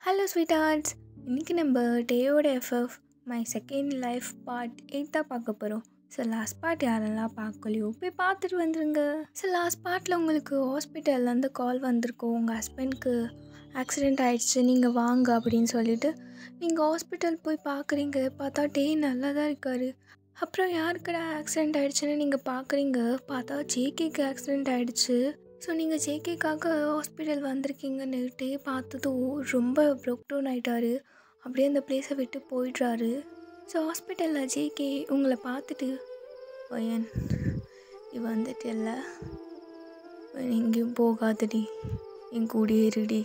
Hello sweethearts, இன்றைக்கி நம்ம டேயோட FF my second life part 8 தான் பார்க்க போகிறோம். ஸோ லாஸ்ட் பார்ட் யாரெல்லாம் பார்க்கலையோ போய் பார்த்துட்டு வந்துடுங்க. ஸோ லாஸ்ட் பார்ட்டில் உங்களுக்கு ஹாஸ்பிட்டல்லேருந்து கால் வந்திருக்கோம், உங்கள் ஹஸ்பண்ட்க்கு ஆக்சிடெண்ட் ஆகிடுச்சு, நீங்கள் வாங்க அப்படின்னு சொல்லிட்டு நீங்கள் ஹாஸ்பிட்டல் போய் பார்க்குறீங்க. பார்த்தா டே நல்லா தான் இருக்கார். அப்புறம் யாருக்கடா ஆக்சிடெண்ட் ஆகிடுச்சுன்னு நீங்கள் பார்க்குறீங்க. பார்த்தா ஜேகேக்கு ஆக்சிடெண்ட் ஆகிடுச்சு. ஸோ நீங்கள் ஜேகேக்காக ஹாஸ்பிட்டல் வந்திருக்கீங்கன்னு டே பார்த்ததும் ரொம்ப ப்ரோக் டவுன் ஆகிட்டாரு. அப்படியே அந்த பிளேஸை விட்டு போயிடுறாரு. ஸோ ஹாஸ்பிட்டலில் ஜேகே உங்களை பார்த்துட்டு, பையன் நீ வந்துட்டு இல்லை, எங்கேயும் போகாதடி, என் கூடயே இருடி.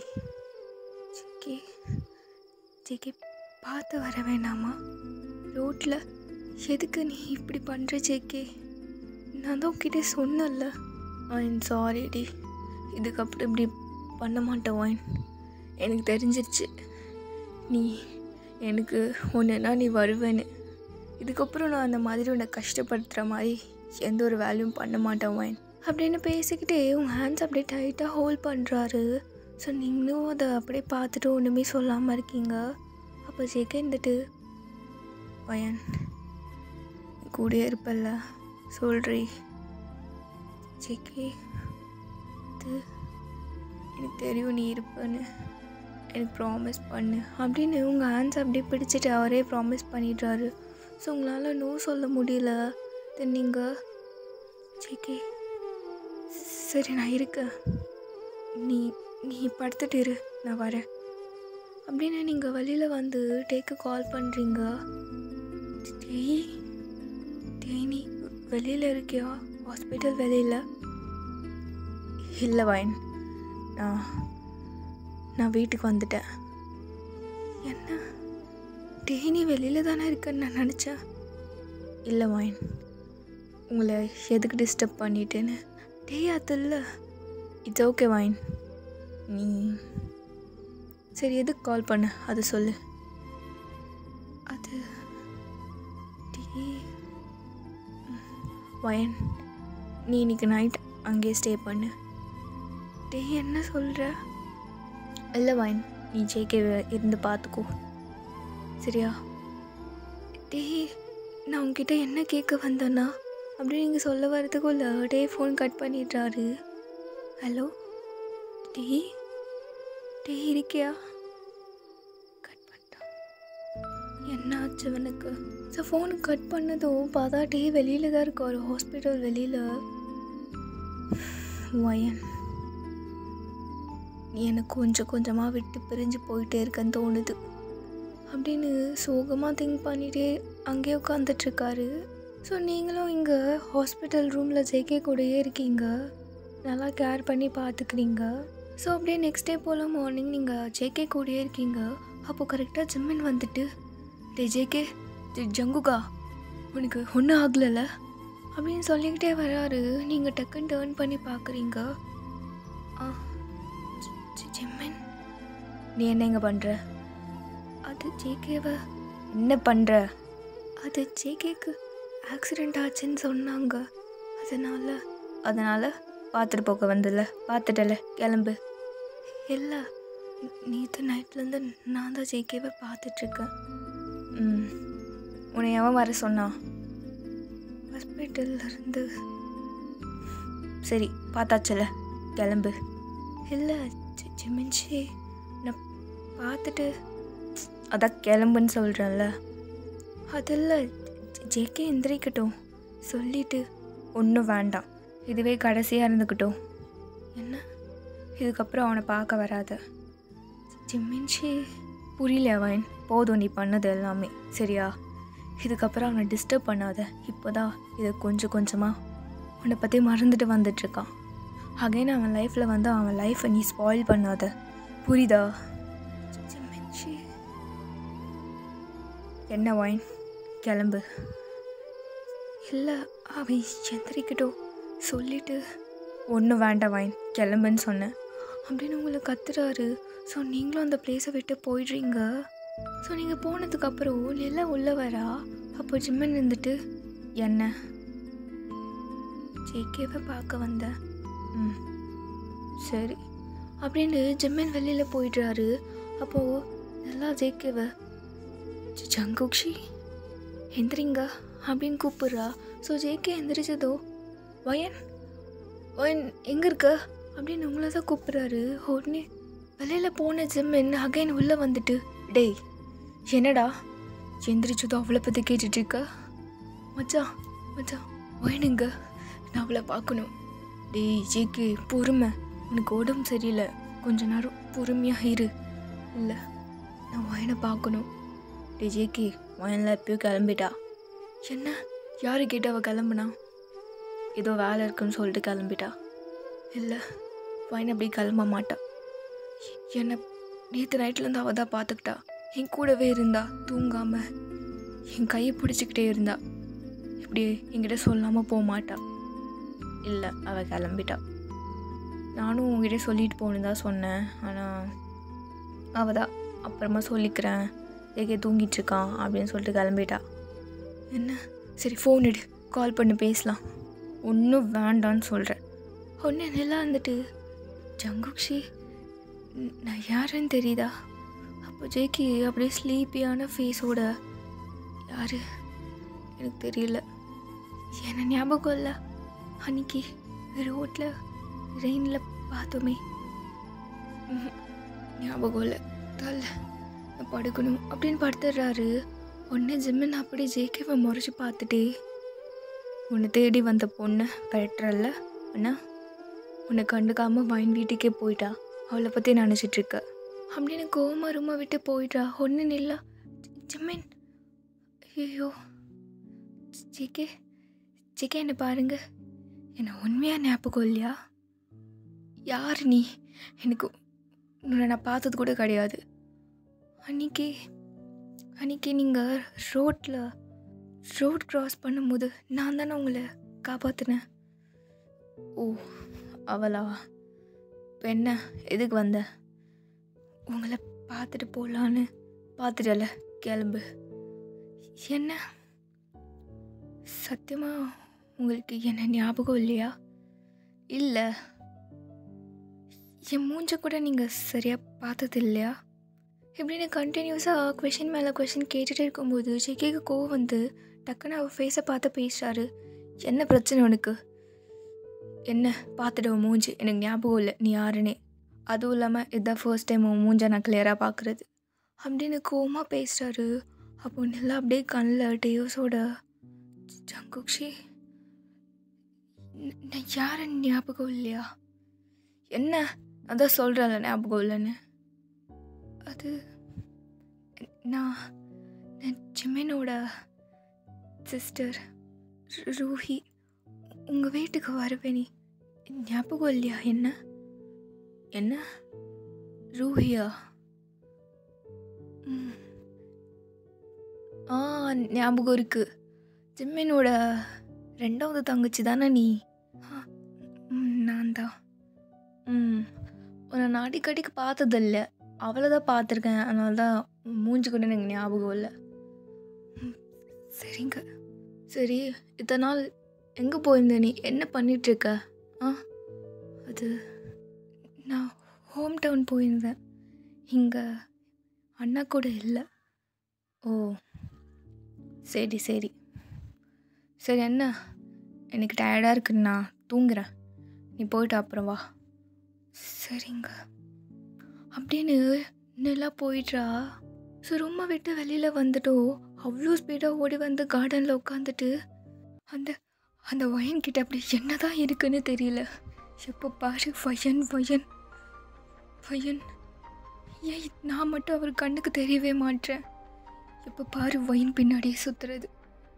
ஜேகே ஜேகே பார்த்து வர வேணாமா ரோட்டில்? எதுக்கு நீ இப்படி பண்ணுற ஜேகே? நான் தான் உங்ககிட்ட சொன்னல. ஒயின் சாரிடி, இதுக்கப்புறம் இப்படி பண்ண மாட்டேன் ஒயின். எனக்கு தெரிஞ்சிருச்சு நீ எனக்கு ஒன்றுனா நீ வருவேன்னு. இதுக்கப்புறம் நான் அந்த மாதிரி உன்னை கஷ்டப்படுத்துகிற மாதிரி எந்த ஒரு வேலையும் பண்ண மாட்டேன் ஒயின் அப்படின்னு பேசிக்கிட்டே உங்கள் ஹேண்ட்ஸ் அப்படியே டைட்டாக ஹோல்ட் பண்ணுறாரு. ஸோ நீங்களும் அதை அப்படியே பார்த்துட்டு ஒன்றுமே சொல்லாமல் இருக்கீங்க. அப்போ ஜேகே இருந்துட்டு, ஒயன் கூடயே இருப்பல்ல சொல்கிறீ ஜேகே, அது எனக்கு தெரியும் நீ இருப்பேன்னு, எனக்கு ப்ராமிஸ் பண்ணு அப்படின்னு உங்கள் ஹேண்ட்ஸ் அப்படியே பிடிச்சிட்டு அவரே ப்ராமிஸ் பண்ணிடுறாரு. ஸோ உங்களால் நோ சொல்ல முடியல. தென் நீங்கள், ஜேகே சரி நான் இருக்கேன், நீ நீ படுத்துட்டு இரு, நான் வரேன் அப்படின்னு நீங்கள் வெளியில் வந்து டேக்கு கால் பண்ணுறீங்க. டேய் டேய் நீ வெளியில் இருக்கியா? ஹாஸ்பிட்டல் வெளியில்? இல்லை வைன், நான் வீட்டுக்கு வந்துட்டேன். என்ன டேய் நீ வெளியில் தானே இருக்கேன்னு நான் நினச்சேன். இல்லை வைன், உங்களை எதுக்கு டிஸ்டர்ப் பண்ணிட்டேன்னு. டேய் அது இல்லை, இட்ஸ் ஓகே வைன். நீ சரி எதுக்கு கால் பண்ண அது சொல்லு. அது வயன், நீ இன்னைக்கு நைட் அங்கேயே ஸ்டே பண்ணு. டே என்ன சொல்கிற? இல்லை வயன், நீ ஜேகே இருந்து பார்த்துக்கோ சரியா? டே நான் உங்ககிட்ட என்ன கேட்க வந்தேன்னா அப்படி நீங்கள் சொல்ல வரதுக்குள்ள டே ஃபோன் கட் பண்ணிடுறாரு. ஹலோ டே டே இருக்கியா? கட் பண்ணிட்டான். என்ன ஆச்சு அவனுக்கு? ஸோ ஃபோன் கட் பண்ணதும் பார்த்தா டே வெளியில் தான் இருக்கார், ஹாஸ்பிட்டல் வெளியில். வயன் நீ எனக்கு கொஞ்சம் கொஞ்சமாக விட்டு பிரிஞ்சு போயிட்டே இருக்கன்னு தோணுது அப்படின்னு சோகமாக திங்க் பண்ணிகிட்டே அங்கேயே உட்காந்துட்ருக்காரு. ஸோ நீங்களும் இங்கே ஹாஸ்பிட்டல் ரூமில் ஜேகே கூடயே இருக்கீங்க, நல்லா கேர் பண்ணி பார்த்துக்கிறீங்க. ஸோ அப்படியே நெக்ஸ்ட் டே போல் மார்னிங் நீங்கள் ஜேகே கூடயே இருக்கீங்க. அப்போது கரெக்டாக ஜிம்மின் வந்துட்டு, டே ஜேகே ஜங்குகா உனக்கு ஒன்றும் ஆகலைல்ல அப்படின்னு சொல்லிக்கிட்டே வராரு. நீங்கள் டக்குன்னு டேர்ன் பண்ணி பார்க்குறீங்க. ஜிம்மின் நீ என்ன எங்கே பண்ணுற? அது ஜேகேவை என்ன பண்ணுற? அது ஜேகேக்கு ஆக்சிடெண்ட் ஆச்சுன்னு சொன்னாங்க, அதனால் பார்த்துட்டு போக வந்தல, பார்த்துட்டல கிளம்பு. இல்லை நேற்று நைட்லேருந்து நான் தான் ஜேகேவை பார்த்துட்ருக்கேன். உன்னை எவன் வர சொன்னா? ஹாஸ்பிட்டல்லேருந்து. சரி பார்த்தாச்சல கிளம்பு. இல்லை ஜிமின்ஷி நான் பார்த்துட்டு அதான் கிளம்புன்னு சொல்கிறேன்ல. அதில் ஜேகே எந்திரிக்கட்டும் சொல்லிவிட்டு. ஒன்றும் வேண்டாம், இதுவே கடைசியாக இருந்துக்கிட்டோம். என்ன இதுக்கப்புறம் அவனை பார்க்க வராத. ஜிமின்ஷி புரியல அவன், போதும் நீ பண்ணது எல்லாமே சரியா? இதுக்கப்புறம் அவனை டிஸ்டர்ப் பண்ணாத. இப்போ தான் இதை கொஞ்சம் கொஞ்சமாக உன்னை பற்றி மறந்துட்டு வந்துட்டுருக்கான். அகைன் அவன் லைஃப்பில் வந்து அவன் லைஃப்பை நீ ஸ்பாயில் பண்ணாத, புரியுதா? என்ன வைன் கிளம்பு. இல்லை அவன் எந்திரிக்கட்டும் சொல்லிவிட்டு. ஒன்றும் வேண்டாம் வைன், கிளம்புன்னு சொன்னேன் அப்படின்னு உங்களை கத்துறாரு. ஸோ நீங்களும் அந்த பிளேஸை விட்டு போயிடுறீங்க. ஸோ நீங்கள் போனதுக்கப்புறம் எல்லாம் உள்ளே வரா. அப்போ ஜிம்மன் இருந்துட்டு, என்ன ஜேகேவை பார்க்க வந்தேன், சரி அப்படின்னு ஜிம்மன் வெளியில் போயிடுறாரு. அப்போது நல்லா ஜேகேவ ஜங்குக்ஷி எந்திரிங்க அப்படின்னு கூப்பிட்றா. ஸோ ஜேகே எந்திரிச்சதோ வயன் வயன் எங்கே இருக்க அப்படின்னு உங்களை தான் கூப்பிட்றாரு. உடனே வெளியில் போன ஜிம்மின் அகைன் உள்ளே வந்துட்டு, டேய் என்னடா எந்திரிச்சதோ அவளை பற்றி கேட்டுட்ருக்க? மச்சான் மச்சான் வயனுங்க, நான் அவளை பார்க்கணும். டேய் ஜேகே பொறுமை, உனக்கு உடம்பு சரியில்லை, கொஞ்ச நேரம் பொறுமையாக இரு. இல்லை நான் வயனை பார்க்கணும். டே ஜேகே வயனில் எப்பயும் கிளம்பிட்டா. என்ன யார் கேட்டு அவள் கிளம்புனா? ஏதோ வேலை இருக்குன்னு சொல்லிட்டு கிளம்பிட்டா. இல்லை வயன் அப்படி கிளம்ப மாட்டா. என்னை நேற்று நைட்லேருந்து அவள் தான் பார்த்துக்கிட்டா. என் கூடவே இருந்தா, தூங்காமல் என் கையை பிடிச்சிக்கிட்டே இருந்தா. இப்படி என்கிட்ட சொல்லாமல் போக மாட்டா. இல்லை அவள் கிளம்பிட்டா. நானும் உங்ககிட்ட சொல்லிட்டு போகணுன்னு தான் சொன்னேன். ஆனால் அவள் தான் அப்புறமா சொல்லிக்கிறேன், ஏகே தூங்கிட்டுருக்கான் அப்படின்னு சொல்லிட்டு கிளம்பிட்டா. என்ன சரி ஃபோன் எடு, கால் பண்ணி பேசலாம். ஒன்றும் வேண்டான்னு சொல்கிறேன். ஒன்று நல்லா இருந்துட்டு, ஜங்குக்ஷி நான் யாருன்னு தெரியுதா? அப்போ ஜேகே அப்படியே ஸ்லீப்பியான ஃபேஸோட, யார் எனக்கு தெரியல, என்ன ஞாபகம் இல்லை, அன்னைக்கு ரோட்டில் ரெயினில் பார்த்தோமே, ஞாபகம் இல்லை, தள்ள நான் படுக்கணும் அப்படின்னு படுத்துடுறாரு. உடனே ஜிம்மின் அப்படி ஜேகேவை முறைச்சி பார்த்துட்டே, உன்னை தேடி வந்த பொண்ணு கரெக்டரல்ல அண்ணா, உன்னை கண்டுக்காமல் வயன் வீட்டுக்கே போயிட்டா, அவளை பற்றி நினச்சிட்ருக்க அப்படின்னு கோமா ரூமை விட்டு போயிட்டா. ஒன்று நில்லா ஜிம்மின், ஐயோ ஜேகே ஜேகே என்னை பாருங்க, என்னை உண்மையாக ஞாபகம் இல்லையா? யார் நீ? எனக்கு உன்னை நான் பார்த்தது கூட கிடையாது. அன்றைக்கி நீங்கள் ரோட் க்ராஸ் பண்ணும்போது நான் தானே உங்களை காப்பாற்றினேன். ஓ அவளா? இப்போ என்ன எதுக்கு வந்த? உங்களை பார்த்துட்டு போகலான்னு பார்த்துட்டல, கிளம்பு. என்ன சத்தியமாக உங்களுக்கு என்ன ஞாபகம் இல்லையா? இல்லை, என் மூஞ்ச கூட நீங்கள் சரியாக பார்த்தது இல்லையா? இப்படின்னு கண்டினியூஸாக கொஷின் மேலே கொஷின் கேட்டுகிட்டே இருக்கும்போது ஜேகேக்கு கோவம் வந்து டக்குன்னு அவள் ஃபேஸை பார்த்து பேசுகிறாரு. என்ன பிரச்சனை உனக்கு? என்ன பார்த்துடுவோம் மூஞ்சி, எனக்கு ஞாபகம் இல்லை நீ யாருன்னே, அதுவும் இல்லாமல் இதுதான் ஃபர்ஸ்ட் டைம் உன் மூஞ்சை நான் கிளியராக பார்க்குறது அப்படின்னு கோவமாக பேசுகிறாரு. அப்போ நல்லா அப்படியே கண்ணில் டேயோஸோட, ஜங்குக்ஷி நான் யாருன்னு ஞாபகம் இல்லையா? என்ன அதான் சொல்கிறேன்ல ஞாபகம் இல்லைன்னு. அது நான் ஜிம்மினோட சிஸ்டர் ரூஹி, உங்கள் வீட்டுக்கு வருவேனே, ஞாபகம் இல்லையா? என்ன என்ன ரூஹியா? ஞாபகம் இருக்குது. ஜிம்மினோட 2வது தங்கச்சி தானே நீ? நான் தான். உன்னை நான் அடிக்கடிக்கு பார்த்ததில்ல, அவளை தான் பார்த்துருக்கேன், அதனால தான் மூஞ்சி கூட எனக்கு ஞாபகம் இல்லை. சரிங்க. சரி இத்தனை நாள் எங்கே போயிருந்த நீ? என்ன பண்ணிகிட்ருக்க? அது நான் ஹோம் டவுன் போயிருந்தேன், இங்கே அண்ணா கூட இல்லை. ஓ சரி சரி சரி, என்ன எனக்கு டயர்டாக இருக்குன்னு நான் தூங்குறேன், நீ போயிட்டு அப்புறம் வா. சரிங்க அப்படின்னு நல்லா போயிட்றா. ஸோ ரூமை விட்டு வெளியில் வந்துட்டோம். அவ்வளோ ஸ்பீடாக ஓடி வந்து கார்டனில் உட்காந்துட்டு அந்த அந்த வயன்கிட்ட அப்படி என்ன தான் இருக்குன்னு தெரியல. எப்போ பாரு வயன் வயன் வயன், ஏன் நான் மட்டும் அவர் கண்ணுக்கு தெரியவே மாட்டேன். எப்போ பாரு வயன் பின்னாடியே சுற்றுறது,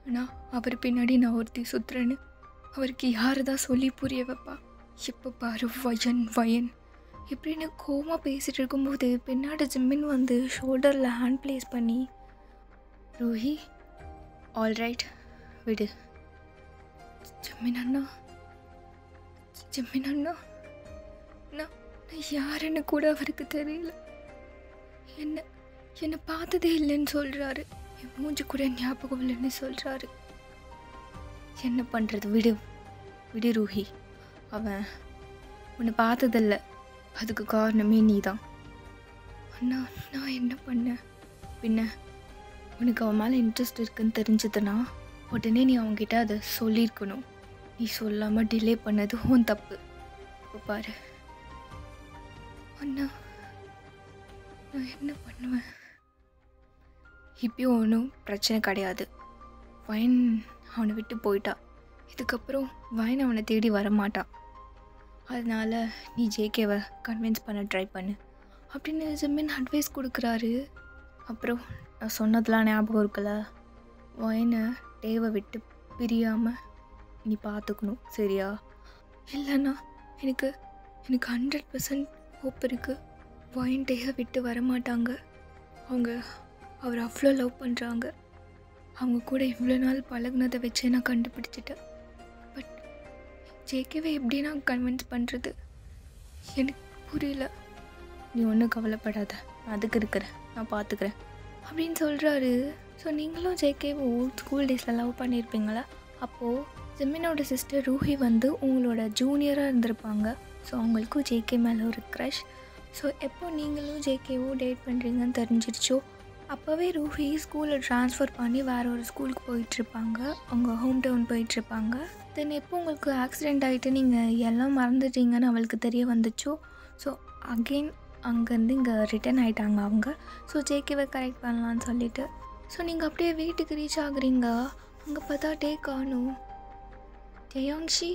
ஆனால் அவர் பின்னாடி நான் ஒருத்தி சுற்றுறேன்னு அவருக்கு யார் தான் சொல்லி புரிய வைப்பா? எப்போ பாரு வயன் வயன் இப்படின்னு கோவமாக பேசிகிட்டு இருக்கும்போது பின்னாடி ஜிம்மின் வந்து ஷோல்டரில் ஹேண்ட் ப்ளேஸ் பண்ணி, ரூஹி ஆல்ரைட் விடு. ஜிம்மின் அண்ணா ஜிம்மின் அண்ணா, நான் யாருன்னு கூட அவருக்கு தெரியல, என்னை பார்த்ததே இல்லைன்னு சொல்கிறாரு, என் மூஞ்சி கூட ஞாபகம் இல்லைன்னு சொல்கிறாரு. என்ன பண்ணுறது? விடு விடு ரூஹி, அவன் உன்னை பார்த்ததில்ல, அதுக்கு காரணமே நீ தான். அண்ணா நான் என்ன பண்ணேன்? பின்ன உனக்கு அவன் மேலே இன்ட்ரெஸ்ட் இருக்குன்னு தெரிஞ்சதுன்னா உடனே நீ அவன்கிட்ட அதை சொல்லியிருக்கணும். நீ சொல்லாமல் டிலே பண்ணது உன் தப்பு. இப்போ பாரு அண்ணா, நான் என்ன பண்ணுவேன்? இப்பயும் ஒன்றும் பிரச்சனை கிடையாது. வயன் அவனை விட்டு போயிட்டா. இதுக்கப்புறம் வயன் அவனை தேடி வரமாட்டான். அதனால் நீ ஜேகேவை கன்வின்ஸ் பண்ண ட்ரை பண்ணு அப்படின்னு ஜிம்மின் அட்வைஸ் கொடுக்குறாரு. அப்புறம் நான் சொன்னதெல்லாம் ஞாபகம் இருக்குல்ல, வயனை டேவை விட்டு பிரியாமல் நீ பார்த்துக்கணும், சரியா? இல்லைண்ணா எனக்கு 100% ஹோப் இருக்குது. வயன் டேவை விட்டு வரமாட்டாங்க. அவர் அவ்வளோ லவ் பண்ணுறாங்க. அவங்க கூட இவ்வளோ நாள் பழகுனதை வச்சு நான் கண்டுபிடிச்சிட்டேன். பட் ஜேகேவை எப்படி நான் கன்வின்ஸ் பண்ணுறது எனக்கு புரியல. நீ ஒன்றும் கவலைப்படாத, நான் அதுக்கு இருக்கிறேன், நான் பார்த்துக்கிறேன் அப்படின்னு சொல்கிறாரு. ஸோ நீங்களும் ஜேகேவை ஸ்கூல் டேஸில் லவ் பண்ணியிருப்பீங்களா? அப்போது ஜிம்மினோட சிஸ்டர் ரூஹி வந்து உங்களோட ஜூனியராக இருந்திருப்பாங்க. ஸோ அவங்களுக்கும் ஜேகே மேலே ஒரு க்ரஷ். ஸோ எப்போ நீங்களும் ஜேகேவோ டேட் பண்ணுறீங்கன்னு தெரிஞ்சிருச்சோ அப்போவே ரூஹி ஸ்கூலில் ட்ரான்ஸ்ஃபர் பண்ணி வேறு ஒரு ஸ்கூலுக்கு போயிட்டுருப்பாங்க. அவங்க ஹோம் டவுன் போயிட்டுருப்பாங்க. தென் எப்போ உங்களுக்கு ஆக்சிடெண்ட் ஆகிட்டு நீங்கள் எல்லாம் மறந்துட்டீங்கன்னு அவளுக்கு தெரிய வந்துச்சோ ஸோ அகெயின் அங்கேருந்து இங்கே ரிட்டன் ஆகிட்டாங்க அவங்க. ஸோ ஜேகேவை கரெக்ட் பண்ணலான்னு சொல்லிவிட்டு ஸோ நீங்கள் அப்படியே வீட்டுக்கு ரீச் ஆகுறீங்க. அங்கே பார்த்தா டே காணும். ஜெயாங்ஷி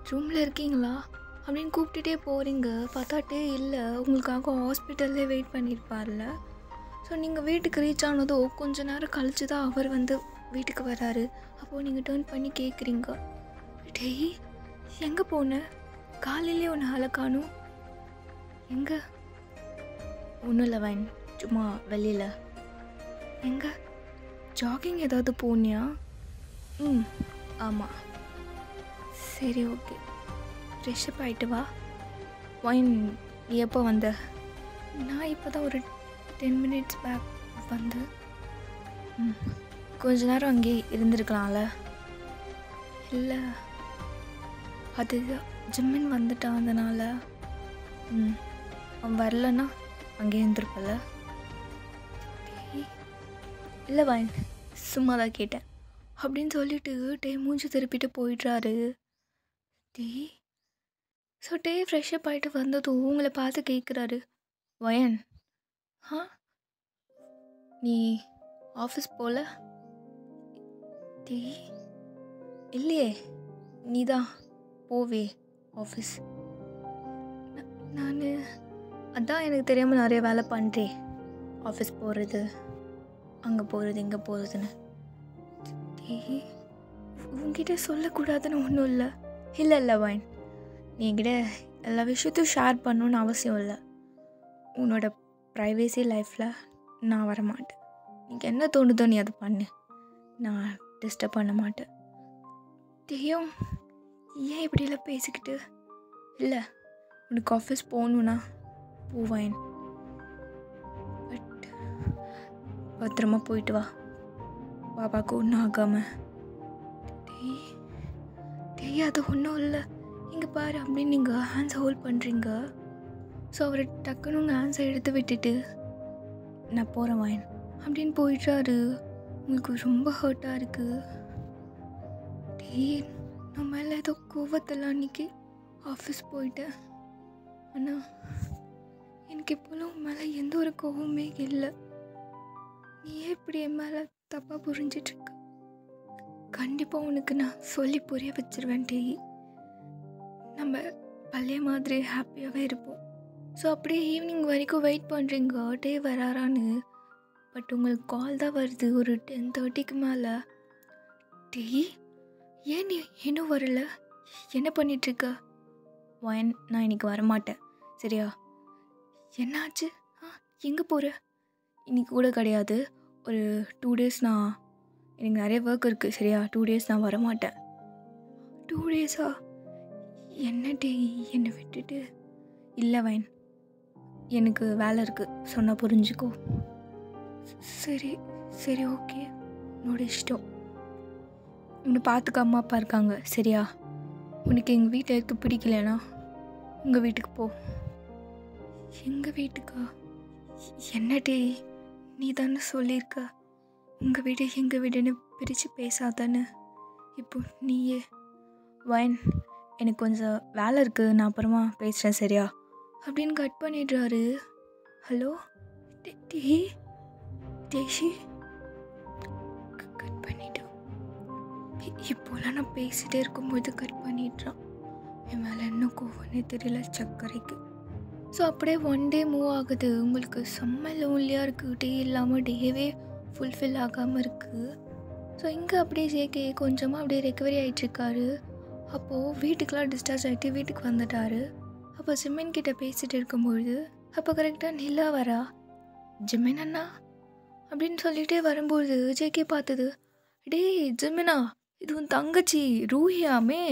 ரூமில் இருக்கீங்களா அப்படின்னு கூப்பிட்டுட்டே போகிறீங்க. பார்த்தா டே இல்லை. உங்களுக்காக ஹாஸ்பிட்டல்லே வெயிட் பண்ணியிருப்பார்ல. ஸோ நீங்கள் வீட்டுக்கு ரீச் ஆனதோ கொஞ்ச நேரம் கழிச்சு தான் அவர் வந்து வீட்டுக்கு வராரு. அப்போது நீங்கள் டேர்ன் பண்ணி கேட்குறீங்க, டேய் எங்கே போன? காலையிலே ஒன்று ஆளை காணும். எங்கே? ஒன்றும் இல்லை வைன், சும்மா வெளியில். எங்கே? ஜாகிங் ஏதாவது போனியா? ஆமாம். சரி ஓகே, ஃப்ரெஷ்அப் ஆகிட்டு வா. வைன் நீ எப்போ வந்த? நான் இப்போ தான் ஒரு 10 minutes பேக் வந்து. கொஞ்ச நேரம் அங்கேயே இருந்திருக்கலாம்ல. இல்லை அது ஜிம்மின் வந்துட்டான், அதனால். அவன் வரலன்னா அங்கேயே இருந்திருப்பல. இல்லை வைன், சும்மா தான் கேட்டேன் அப்படின்னு சொல்லிட்டு டே மூஞ்சி திருப்பிட்டு போயிடுறாரு. ஸோ டே ஃப்ரெஷ்அப் ஆகிட்டு வந்ததும் உங்களை பார்த்து கேட்குறாரு, வயன் நீ ஆஃபீஸ் போகல? இல்லையே, நீ தான் போவே ஆஃபீஸ். நான் அதான் எனக்கு தெரியாமல் நிறைய வேலை பண்ணுறேன். ஆஃபீஸ் போகிறது, அங்கே போகிறது, இங்கே போகிறதுன்னு. உங்ககிட்ட சொல்லக்கூடாதுன்னு ஒன்றும் இல்லை. இல்லை வைன், நீ என்கிட்ட எல்லா விஷயத்தையும் ஷேர் பண்ணணுன்னு அவசியம் இல்லை. உன்னோட ப்ரைவேசி லைஃப்பில் நான் வரமாட்டேன். எனக்கு என்ன தோணுதோ நீ அதை பண்ணு, நான் டிஸ்டர்ப் பண்ண மாட்டேன். தெரியும் ஏன் இப்படிலாம் பேசிக்கிட்டு? இல்லை உனக்கு ஆஃபீஸ் போகணுன்னா போவேன், பட் பத்திரமா போயிட்டு வா, பாப்பாவுக்கு ஒன்றும் ஆகாமல். அது ஒன்றும் இல்லை, இங்கே பாரு அப்படின்னு நீங்கள் ஹேண்ட்ஸ் ஹோல்ட் பண்ணுறீங்க. ஸோ அவர் டக்குன்னு உங்கள் ஹேண்ட்ஸை எடுத்து விட்டுட்டு நான் போகிறேன் வைன் அப்படின்னு போயிட்டாரு. உங்களுக்கு ரொம்ப ஹர்ட்டாக இருக்குது. நான் மேலே ஏதோ கோவத்தில் அன்றைக்கி ஆஃபீஸ் போயிட்டேன். ஆனால் எனக்கு இப்போலாம் உன் மேலே எந்த ஒரு கோவமே இல்லை. நீ எப்படி என் மேலே தப்பாக புரிஞ்சிட்ருக்க? கண்டிப்பாக உனக்கு நான் சொல்லி புரிய வச்சிருவேன். நம்ம பழைய மாதிரி ஹாப்பியாகவே இருப்போம். ஸோ அப்படியே ஈவினிங் வரைக்கும் வெயிட் பண்ணுறீங்க டே வராரான்னு. பட் உங்களுக்கு கால் தான் வருது ஒரு 10:30க்கு மேலே. ஏன் நீ இன்னும் வரல? என்ன பண்ணிகிட்ருக்க? வயன் நான் இன்றைக்கி வரமாட்டேன், சரியா? என்னாச்சு? எங்கே போகிற? இன்றைக்கி கூட கிடையாது, ஒரு 2 days எனக்கு நிறைய ஒர்க் இருக்குது, சரியா? 2 days நான் வரமாட்டேன். 2 days-ஆ? என்ன டே என்னை விட்டுட்டு? இல்லை வைன், எனக்கு வேலை இருக்குது, சொன்னால் புரிஞ்சுக்கோ. சரி ஓகே, உன்னோட இஷ்டம். உன்னை பார்த்துக்க அம்மா அப்பா இருக்காங்க, சரியா? உனக்கு எங்கள் வீட்டில் இருக்க பிடிக்கலனா உங்கள் வீட்டுக்கு போ. எங்கள் வீட்டுக்கா? என்ன டேய், நீ தானே சொல்லியிருக்க உங்கள் வீடு எங்கள் வீடுன்னு பிரித்து பேசாதானே. இப்போ நீயே வயன், எனக்கு கொஞ்சம் வேலை இருக்குது, நான் அப்புறமா பேசுகிறேன் சரியா அப்படின்னு கட் பண்ணிடுறாரு. ஹலோ டேய் டேஷி, கட் பண்ணிட்டோம். இப்போலாம் நான் பேசிகிட்டே இருக்கும்போது கட் பண்ணிடுறான். என் மேலே என்ன கோவம்னே தெரியல சக்கரைக்கு. ஸோ அப்படியே ஒன் டே மூவ் ஆகுது. உங்களுக்கு செம்ம லோன்லியாக இருக்குது. டே இல்லாமல் டேவே ஃபுல்ஃபில் ஆகாமல் இருக்குது. ஸோ இங்கே அப்படியே ஜேகே கொஞ்சமாக அப்படியே ரெக்கவரி ஆகிட்டுருக்காரு. அப்போது வீட்டுக்கெலாம் டிஸ்சார்ஜ் ஆகிட்டு வீட்டுக்கு வந்துட்டார். அப்போ ஜிம்மின் கிட்டே பேசிகிட்டு இருக்கும்பொழுது அப்போ கரெக்டாக நிலா வரா. ஜிம்மின் அண்ணா அப்படின்னு சொல்லிகிட்டே வரும்போது ஜேகே பார்த்தது, டேய் ஜிம்மினா, இது உன் தங்கச்சி ரூஹியாமே.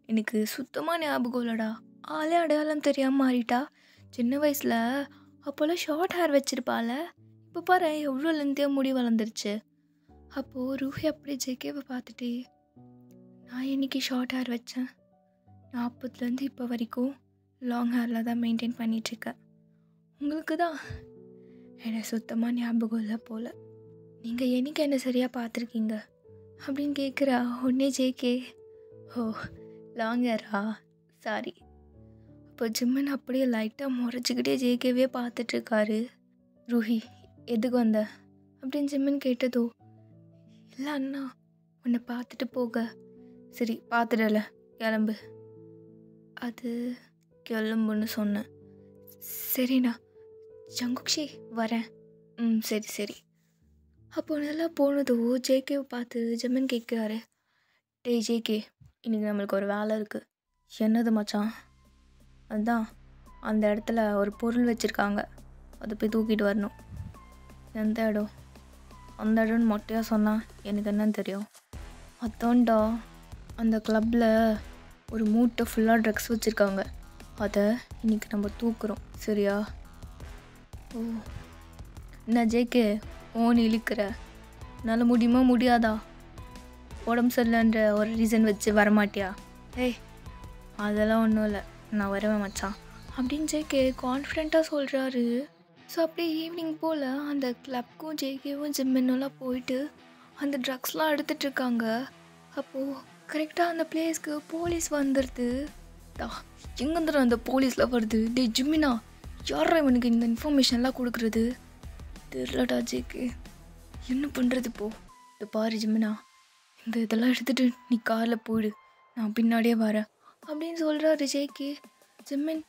எனக்கு சுத்தமாக ஞாபகம் இல்லைடா, ஆளே அடையாளம் தெரியாமல் மாறிட்டா. சின்ன வயசில் அப்போல்லாம் ஷார்ட் ஹேர் வச்சுருப்பாள், இப்போ பாரு எவ்வளோ லென்த்தியாக முடி வளர்ந்துருச்சு. அப்போது ரூஹி அப்படியே ஜேகேவை பார்த்துட்டு, நான் இன்றைக்கி ஷார்ட் ஹேர் வச்சேன், 40லேருந்து இப்போ வரைக்கும் லாங் ஹேரில் தான் மெயின்டைன் பண்ணிகிட்ருக்கேன். உங்களுக்கு தான் என்னை சுத்தமாக ஞாபகம் இல்லை போல். நீங்கள் என்னைக்கு என்ன சரியாக பார்த்துருக்கீங்க அப்படின்னு கேட்குறா. உடனே ஜேகே, ஓ லாங் ஹேரா, சாரி. இப்போ ஜிம்மன் அப்படியே லைட்டாக முறைச்சிக்கிட்டே ஜேகேவே பார்த்துட்ருக்காரு. ரூஹி எதுக்கு வந்த அப்படின்னு ஜிம்மன் கேட்டதோ, இல்லை அண்ணா உன்னை பார்த்துட்டு போக. சரி பார்த்துடல, கிளம்பு. அது கிளம்புன்னு சொன்னேன். சரிண்ணா, ஜங்குக்ஷி வரேன். சரி சரி. அப்போ நல்லா போனதோ ஜேகேவை பார்த்து ஜிம்மன் கேட்குறாரு, டேய் ஜேகே, இன்றைக்கி நம்மளுக்கு ஒரு வேலை இருக்குது. என்னது மச்சான்? அதுதான் அந்த இடத்துல ஒரு பொருள் வச்சுருக்காங்க, அதை போய் தூக்கிட்டு வரணும். எந்த இடம்? அந்த இடம்னு மொட்டையாக சொன்னால் எனக்கு என்னன்னு தெரியும். அதான்டா, அந்த கிளப்பில் ஒரு மூட்டை ஃபுல்லாக ட்ரக்ஸ் வச்சுருக்காங்க, அதை இன்றைக்கி நம்ம தூக்குறோம் சரியா? ஓ என்ன ஜேகே ஓன் இழுக்கிற, என்னால் முடியுமா முடியாதா? உடம்பு சரியில்லைன்ற ஒரு ரீசன் வச்சு வரமாட்டியா? ஏய் அதெல்லாம் ஒன்றும் இல்லை, நான் வருவேன் மச்சான் அப்படின்னு ஜேகே கான்ஃபிடெண்ட்டாக சொல்கிறாரு. ஸோ அப்படியே ஈவினிங் போல் அந்த கிளப்க்கும் ஜேகேவும் ஜிம்மின்னெல்லாம் போயிட்டு அந்த ட்ரக்ஸ்லாம் எடுத்துகிட்ருக்காங்க. அப்போது கரெக்டாக அந்த பிளேஸ்க்கு போலீஸ் வந்துடுது. எங்கேருந்து அந்த போலீஸில் வருது? டே ஜிம்மினா, யாரா இவனுக்கு இந்த இன்ஃபர்மேஷன்லாம் கொடுக்குறது? தெரிலடா ஜேகே, என்ன பண்ணுறது இப்போது? இது பாரு ஜிம்மினா, இந்த இதெல்லாம் எடுத்துகிட்டு நீ காரில் போயிடு, நான் பின்னாடியே வரேன் அப்படின்னு சொல்கிறாரு ஜேகே. ஜிம்மின்,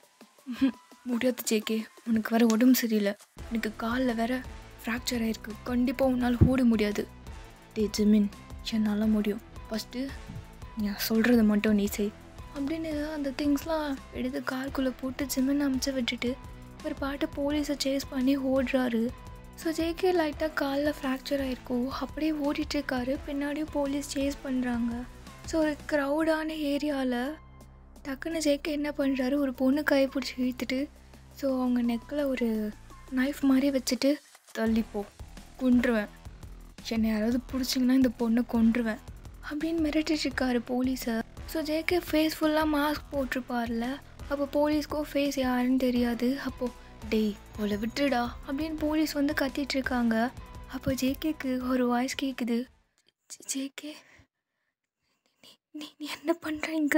முடியாது ஜேகே, உனக்கு வேறு உடம்பு சரியில்லை, எனக்கு காலில் வேறு ஃப்ராக்சர் ஆகிருக்கு, கண்டிப்பாக உன்னால் ஓட முடியாது. டே ஜிம்மின், என்னால் முடியும், ஃபஸ்ட்டு நான் சொல்கிறத மட்டும் நீ செய் அப்படின்னு அந்த திங்ஸ்லாம் எடுத்து காருக்குள்ளே போட்டு ஜிம்மின் அமுச்சு விட்டுட்டு ஒரு பாட்டு போலீஸை சேஸ் பண்ணி ஓடுறாரு. ஸோ ஜேகே லைட்டாக காலில் ஃப்ராக்சர் ஆகிருக்கும், அப்படியே ஓடிட்டுருக்காரு. பின்னாடியும் போலீஸ் சேஸ் பண்ணுறாங்க. ஸோ ஒரு க்ரௌடான ஏரியாவில் டக்குன்னு ஜேகே என்ன பண்ணுறாரு, ஒரு பொண்ணு கை பிடிச்சி இழுத்துட்டு ஸோ அவங்க நெக்கில் ஒரு நைஃப் மாதிரி வச்சுட்டு, தள்ளிப்போ கொன்றுவேன், என்னை யாராவது பிடிச்சிங்கன்னா இந்த பொண்ணை கொன்றுவேன் அப்படின்னு மிரட்டிட்டுருக்காரு போலீஸை. ஸோ ஜேகே ஃபேஸ் ஃபுல்லாக மாஸ்க் போட்டிருப்பார்ல, அப்போ போலீஸ்க்கும் ஃபேஸ் யாருன்னு தெரியாது. அப்போது டேய் போல விட்டுடா அப்படின்னு போலீஸ் வந்து கத்திட்டுருக்காங்க. அப்போ ஜேகேக்கு ஒரு வாய்ஸ் கேட்குது, ஜேகே நீ நீ என்ன பண்ணுறீங்க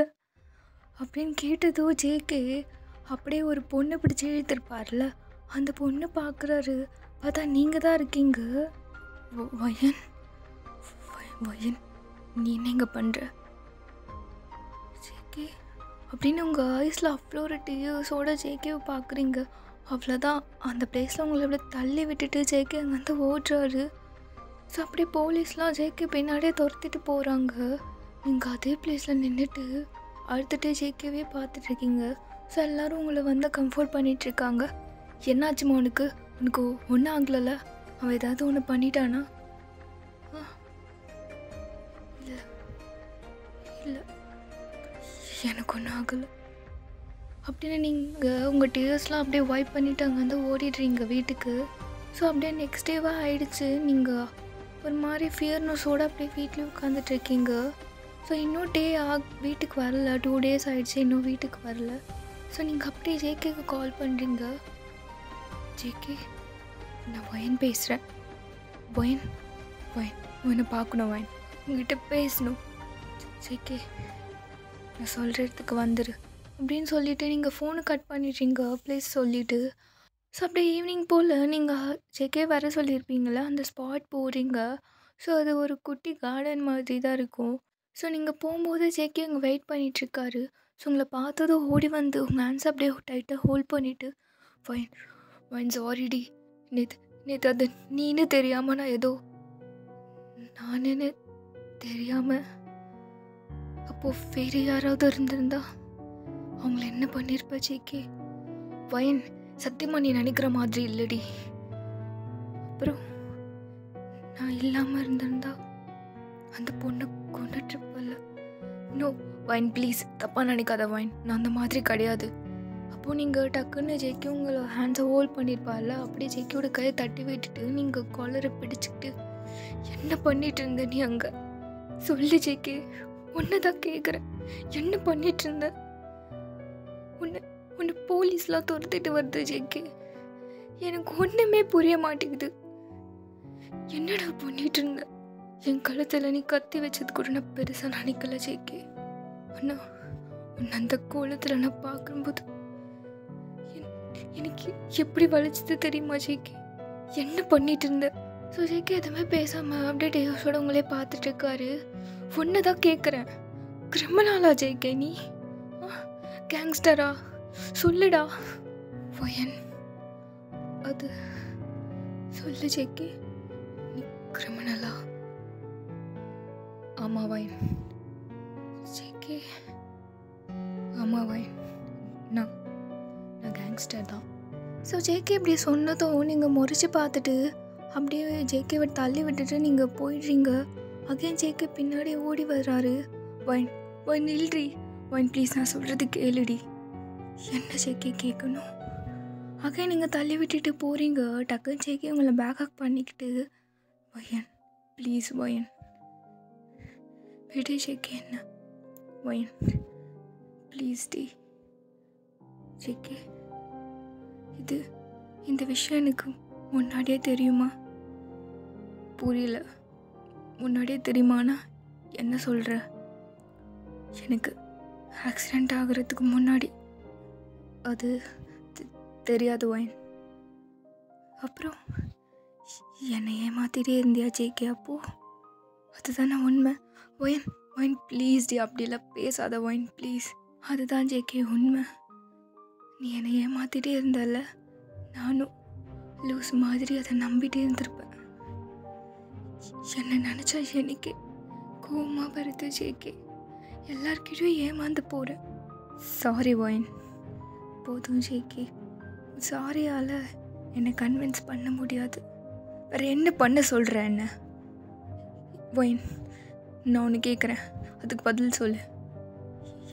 அப்படின்னு கேட்டதோ ஜேகே அப்படியே ஒரு பொண்ணை பிடிச்சி இழுத்துருப்பார்ல, அந்த பொண்ணை பார்க்குறாரு. பார்த்தா நீங்கள் தான் இருக்கீங்க. வயன் வயன், நீ என்னங்க பண்ணுற ஜேகே அப்படின்னு உங்கள் ஐஸில் அவ்வளோ ஒரு டீயர்ஸோட ஜேகேவை பார்க்குறீங்க. அவ்வளோதான், அந்த பிளேஸில் உங்களை அப்படியே தள்ளி விட்டுட்டு ஜேகே அங்கேருந்து ஓடுறாரு. ஸோ அப்படியே போலீஸ்லாம் ஜேகே பின்னாடியே துரத்திட்டு போகிறாங்க. நீங்கள் அதே பிளேஸில் நின்றுட்டு அழுத்துட்டு ஜேகேவே பார்த்துட்ருக்கீங்க. ஸோ எல்லோரும் உங்களை வந்து கம்ஃபர்ட் பண்ணிகிட்ருக்காங்க. என்னாச்சுமா உனக்கு? உனக்கு ஒன்றும் ஆகலைல்ல? அவன் ஏதாவது ஒன்று பண்ணிட்டானா? இல்லை இல்லை, எனக்கு ஒன்றும் ஆகலை அப்படின்னு நீங்கள் உங்கள் டீயர்ஸ்லாம் அப்படியே வைப் பண்ணிவிட்டு அங்கேருந்து ஓடிடுறீங்க வீட்டுக்கு. ஸோ அப்படியே நெக்ஸ்ட் டேவாக ஆகிடுச்சு. நீங்கள் ஒரு மாதிரி ஃபியர்னஸோடு அப்படியே வீட்டிலே உட்காந்துட்ருக்கீங்க. ஸோ இன்னும் வீட்டுக்கு வரல, 2 days ஆகிடுச்சு, இன்னும் வீட்டுக்கு வரல. ஸோ நீங்கள் அப்படியே ஜேகேக்கு கால் பண்ணுறீங்க. ஜேகே நான் வயன் பேசுகிறேன். வயன் வயன் உன்னை பார்க்கணும். வயன் உங்ககிட்ட பேசணும். ஜேகே நான் சொல்கிற இடத்துக்கு வந்துடு அப்படின்னு சொல்லிவிட்டு நீங்கள் ஃபோனை கட் பண்ணிடுறீங்க ப்ளீஸ் சொல்லிவிட்டு. ஸோ அப்படியே ஈவினிங் போல் நீங்கள் ஜேகே வர சொல்லியிருப்பீங்களா, அந்த ஸ்பாட் போகிறீங்க. ஸோ அது ஒரு குட்டி கார்டன் மாதிரி தான் இருக்கும். ஸோ நீங்கள் போகும்போது ஜேகே அங்கே வெயிட் பண்ணிகிட்ருக்காரு. ஸோ உங்களை பார்த்ததும் ஓடி வந்து உங்கள் ஹேண்ட்ஸ் அப்படியே டைட்டாக ஹோல்ட் பண்ணிவிட்டு, ஃபைன் ஃபைன் சாரிடி, நேற்று அது நீன்னு தெரியாமல் நான் ஏதோ நானுன்னு தெரியாமல், அப்போது வேறு யாராவது இருந்திருந்தா அவங்கள என்ன பண்ணியிருப்பா ஜேகே. வயன் சத்தியமாக நீ நினைக்கிற மாதிரி இல்லடி. அப்புறம் நான் இல்லாமல் இருந்திருந்தா அந்த பொண்ணை கொண்டுட்ருப்பல்ல. நோ வைன் ப்ளீஸ் தப்பாக நினைக்காத வைன், நான் அந்த மாதிரி கிடையாது. அப்போது நீங்கள் டக்குன்னு ஜேகே உங்களை ஹேண்ட்ஸை ஹோல்ட் பண்ணியிருப்பார்ல, அப்படியே ஜேகேயோட கையை தட்டி விட்டுட்டு நீங்கள் காலரை பிடிச்சிக்கிட்டு என்ன பண்ணிட்டு இருந்த நீ அங்கே சொல்லு ஜேகே, உன்னை தான் கேட்குறேன். என்ன பண்ணிட்டு இருந்த? உன்னை போலீஸ்லாம் துரத்திட்டு வருது ஜேகே. எனக்கு ஒன்றுமே புரிய மாட்டேங்குது. என்னடா பண்ணிட்டு இருந்த? என் கழுத்தில் நீ கத்தி வச்சது கூட நான் பெருசாக நினைக்கல ஜேகே. அண்ணா உன்னை அந்த கோலத்தில் நான் பார்க்கும்போது எனக்கு எப்படி வலிச்சது தெரியுமா ஜேகே? என்ன பண்ணிட்டு இருந்த? ஸோ ஜேகே எதுவுமே பேசாமல் அப்படியே டேயோஸோட உங்களே பார்த்துட்டு இருக்காரு. ஒன்று தான் கேட்குறேன், கிரிமினலா ஜேகே நீ? கேங்ஸ்டரா? சொல்லுடா வயன். அது சொல்லு ஜேகே, நீ கிரிமினலா? ஆமாம் வயன். ஜேகே ஆமாம் வயன், நான் கேங்ஸ்டர் தான். ஸோ ஜேகே இப்படி சொன்னதும் நீங்கள் முறைச்சி பார்த்துட்டு அப்படியே ஜேகேவை தள்ளி விட்டுட்டு நீங்கள் போயிடுறீங்க. அகைன் ஜேகே பின்னாடி ஓடி வர்றாரு. வைன் வைன் இல்லடி வைன் ப்ளீஸ், நான் சொல்கிறது கேளுடி. என்ன ஜேகே கேட்கணும்? அகைன் நீங்கள் தள்ளி விட்டுட்டு போகிறீங்க. டக்குன்னு ஜேகே உங்களை பேக்கப் பண்ணிக்கிட்டு, வயன் ப்ளீஸ் வயன் விடு ஜேகே, என்ன வயன் ப்ளீஸ் டி. ஜேகே இந்த விஷயம் எனக்கு முன்னாடியே தெரியுமா? புரியல. முன்னாடியே தெரியுமானா என்ன சொல்கிற? எனக்கு ஆக்சிடெண்ட் ஆகிறதுக்கு முன்னாடி அது தெரியாது வயன். அப்புறம் என்னை ஏமாத்திட்டே இருந்தியா ஜேகே? அப்போது அதுதானே உண்மை. வயன் வயன் ப்ளீஸ் டி, அப்படிலாம் பேசாத வயன் ப்ளீஸ். அதுதான் ஜேகே உண்மை. நீ என்னை ஏமாத்திட்டே இருந்தல்ல, நானும் லூஸ் மாதிரி அதை நம்பிட்டே இருந்திருப்பேன். என்னை நினச்சா எனக்கு கோவமாக வருது ஜேகே. எல்லார்கிட்டையும் ஏமாந்து போகிறேன். சாரி வயன். போதும் ஜேகே, சாரியால் என்னை கன்வின்ஸ் பண்ண முடியாது. வேறு என்ன பண்ண சொல்கிற என்ன? வயன் நான் ஒன்று கேட்குறேன், அதுக்கு பதில் சொல்லு.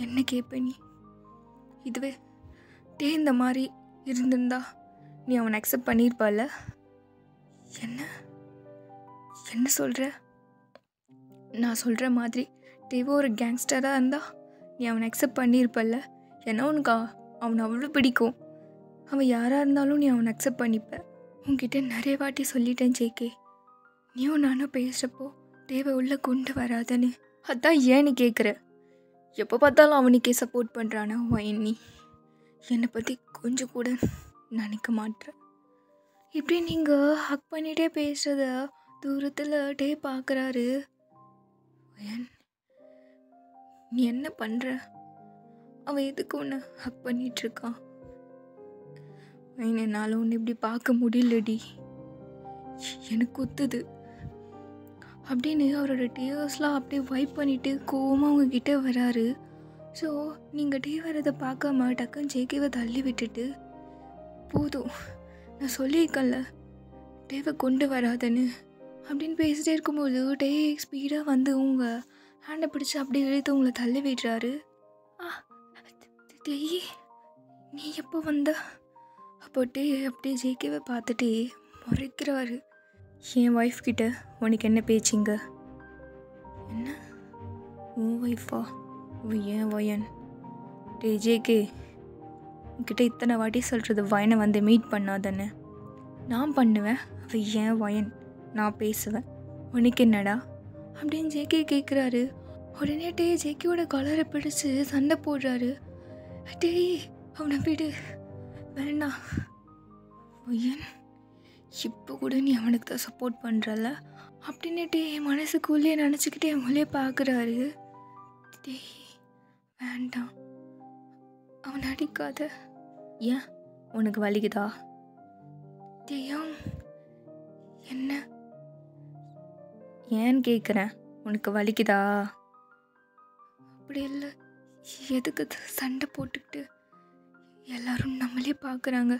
என்ன கேட்ப நீ? இதுவே இந்த மாதிரி இருந்திருந்தா நீ அவனை அக்செப்ட் பண்ணியிருப்பால? என்ன சொல்கிற? நான் சொல்கிற மாதிரி தேவோ ஒரு கேங்ஸ்டராக இருந்தால் நீ அவனை அக்செப்ட் பண்ணியிருப்பல்ல? ஏன்னா உனக்கு அவனை அவ்வளோ பிடிக்கும். அவன் யாராக இருந்தாலும் நீ அவனை அக்செப்ட் பண்ணிப்ப. உன்கிட்ட நிறைய வாட்டி சொல்லிட்டேன் ஜேகே, நீயும் நானும் பேசுகிறப்போ தேவை உள்ளே கொண்டு வராதன்னு. அதான் ஏன்னு கேட்குற? எப்போ பார்த்தாலும் அவனுக்கே சப்போர்ட் பண்ணுறானா வயன் நீ? என்னை பற்றி கொஞ்சம் கூட நினைக்க மாட்டேன். இப்படி நீங்கள் ஹக் பண்ணிகிட்டே பேசுகிறத தூரத்தில் டே பார்க்குறாரு. வயன் நீ என்ன பண்ணுற? அவன் எதுக்கு ஒன்று ஹக் பண்ணிகிட்ருக்கான்? வயன் என்னால் ஒன்று இப்படி பார்க்க முடியலடி, எனக்கு குத்துது அப்படின்னு அவரோட டீயர்ஸ்லாம் அப்படியே வைப் பண்ணிவிட்டு கோவமாக அவங்கக்கிட்ட வராரு. ஸோ நீங்கள் டீ வரதை பார்க்காம டக்குன்னு ஜேகேவை தள்ளி விட்டுட்டு, போதும் நான் சொல்லியிருக்கேன்ல டேவை கொண்டு வராதன்னு அப்படின்னு பேசிகிட்டே இருக்கும்போது டே ஸ்பீடாக வந்து உங்கள் ஹேண்டை பிடிச்சி அப்படியே இழுத்து உங்களை தள்ளி விடுறாரு. டேய் நீ எப்போ வந்த? அப்போ டே அப்படியே ஜேகேவை பார்த்துட்டே முறைக்கிறாரு. என் ஒய்ஃப் கிட்ட உனக்கு என்ன பேச்சிங்க? என்ன உன் ஒய்ஃபா? ஏன் வயன்? ஜேகே உன்கிட்ட இத்தனை வாட்டி சொல்கிறது வயனை வந்து மீட் பண்ணாதானே? நான் பண்ணுவேன், அவ ஏன் வயன், நான் பேசுவேன், உனக்கு என்னடா அப்படின்னு ஜேகே கேட்குறாரு. உடனே டே ஜேகேயோட கலரை பிடிச்சி சண்டை போடுறாரு. டேய் அவனை விடு, வேண்டாம் வயன், இப்போ கூட நீ அவனுக்கு தான் சப்போர்ட் பண்ணுறல அப்படின்னுட்டு என் மனசுக்குள்ளேயே நினச்சிக்கிட்டே அவங்களே பார்க்குறாரு. டேய் வேண்டாம், அவனை அடிக்காத. ஏன் உனக்கு வலிக்குதா? டேயும் என்ன ஏன்னு கேட்குறேன், உனக்கு வலிக்குதா? அப்படி இல்லை, எதுக்கு சண்டை போட்டுக்கிட்டு எல்லாரும் நம்மளே பார்க்குறாங்க,